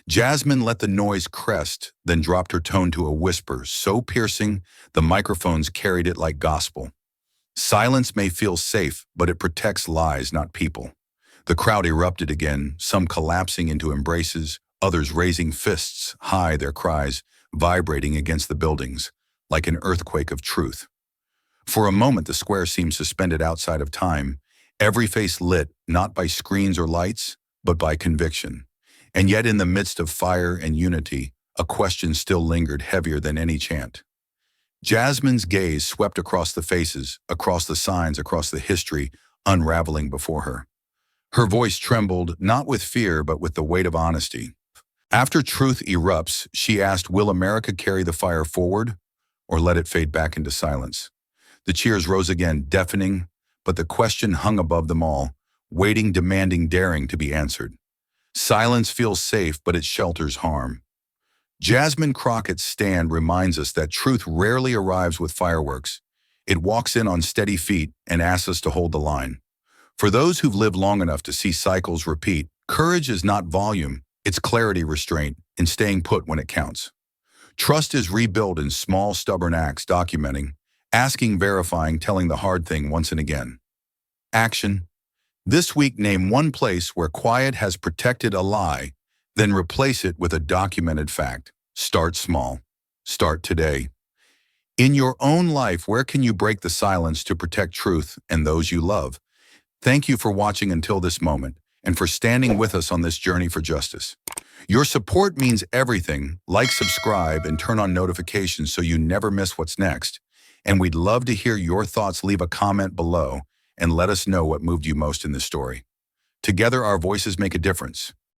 [SPEAKER 1] Jasmine let the noise crest, then dropped her tone to a whisper so piercing the microphones carried it like gospel. Silence may feel safe, but it protects lies, not people. The crowd erupted again, some collapsing into embraces, others raising fists high, their cries vibrating against the buildings, like an earthquake of truth. For a moment, the square seemed suspended outside of time, every face lit not by screens or lights, but by conviction. And yet in the midst of fire and unity, a question still lingered heavier than any chant. Jasmine's gaze swept across the faces, across the signs, across the history, unraveling before her. Her voice trembled, not with fear, but with the weight of honesty. After truth erupts, she asked, will America carry the fire forward, or let it fade back into silence? The cheers rose again, deafening, but the question hung above them all, waiting, demanding, daring to be answered. Silence feels safe, but it shelters harm. Jasmine Crockett's stand reminds us that truth rarely arrives with fireworks. It walks in on steady feet and asks us to hold the line. For those who've lived long enough to see cycles repeat, courage is not volume, it's clarity, restraint, and staying put when it counts. Trust is rebuilt in small, stubborn acts, documenting, asking, verifying, telling the hard thing once and again. Action. This week, name one place where quiet has protected a lie, then replace it with a documented fact. Start small. Start today. In your own life, where can you break the silence to protect truth and those you love? Thank you for watching until this moment and for standing with us on this journey for justice. Your support means everything. Like, subscribe, and turn on notifications so you never miss what's next. And we'd love to hear your thoughts. Leave a comment below and let us know what moved you most in this story. Together, our voices make a difference.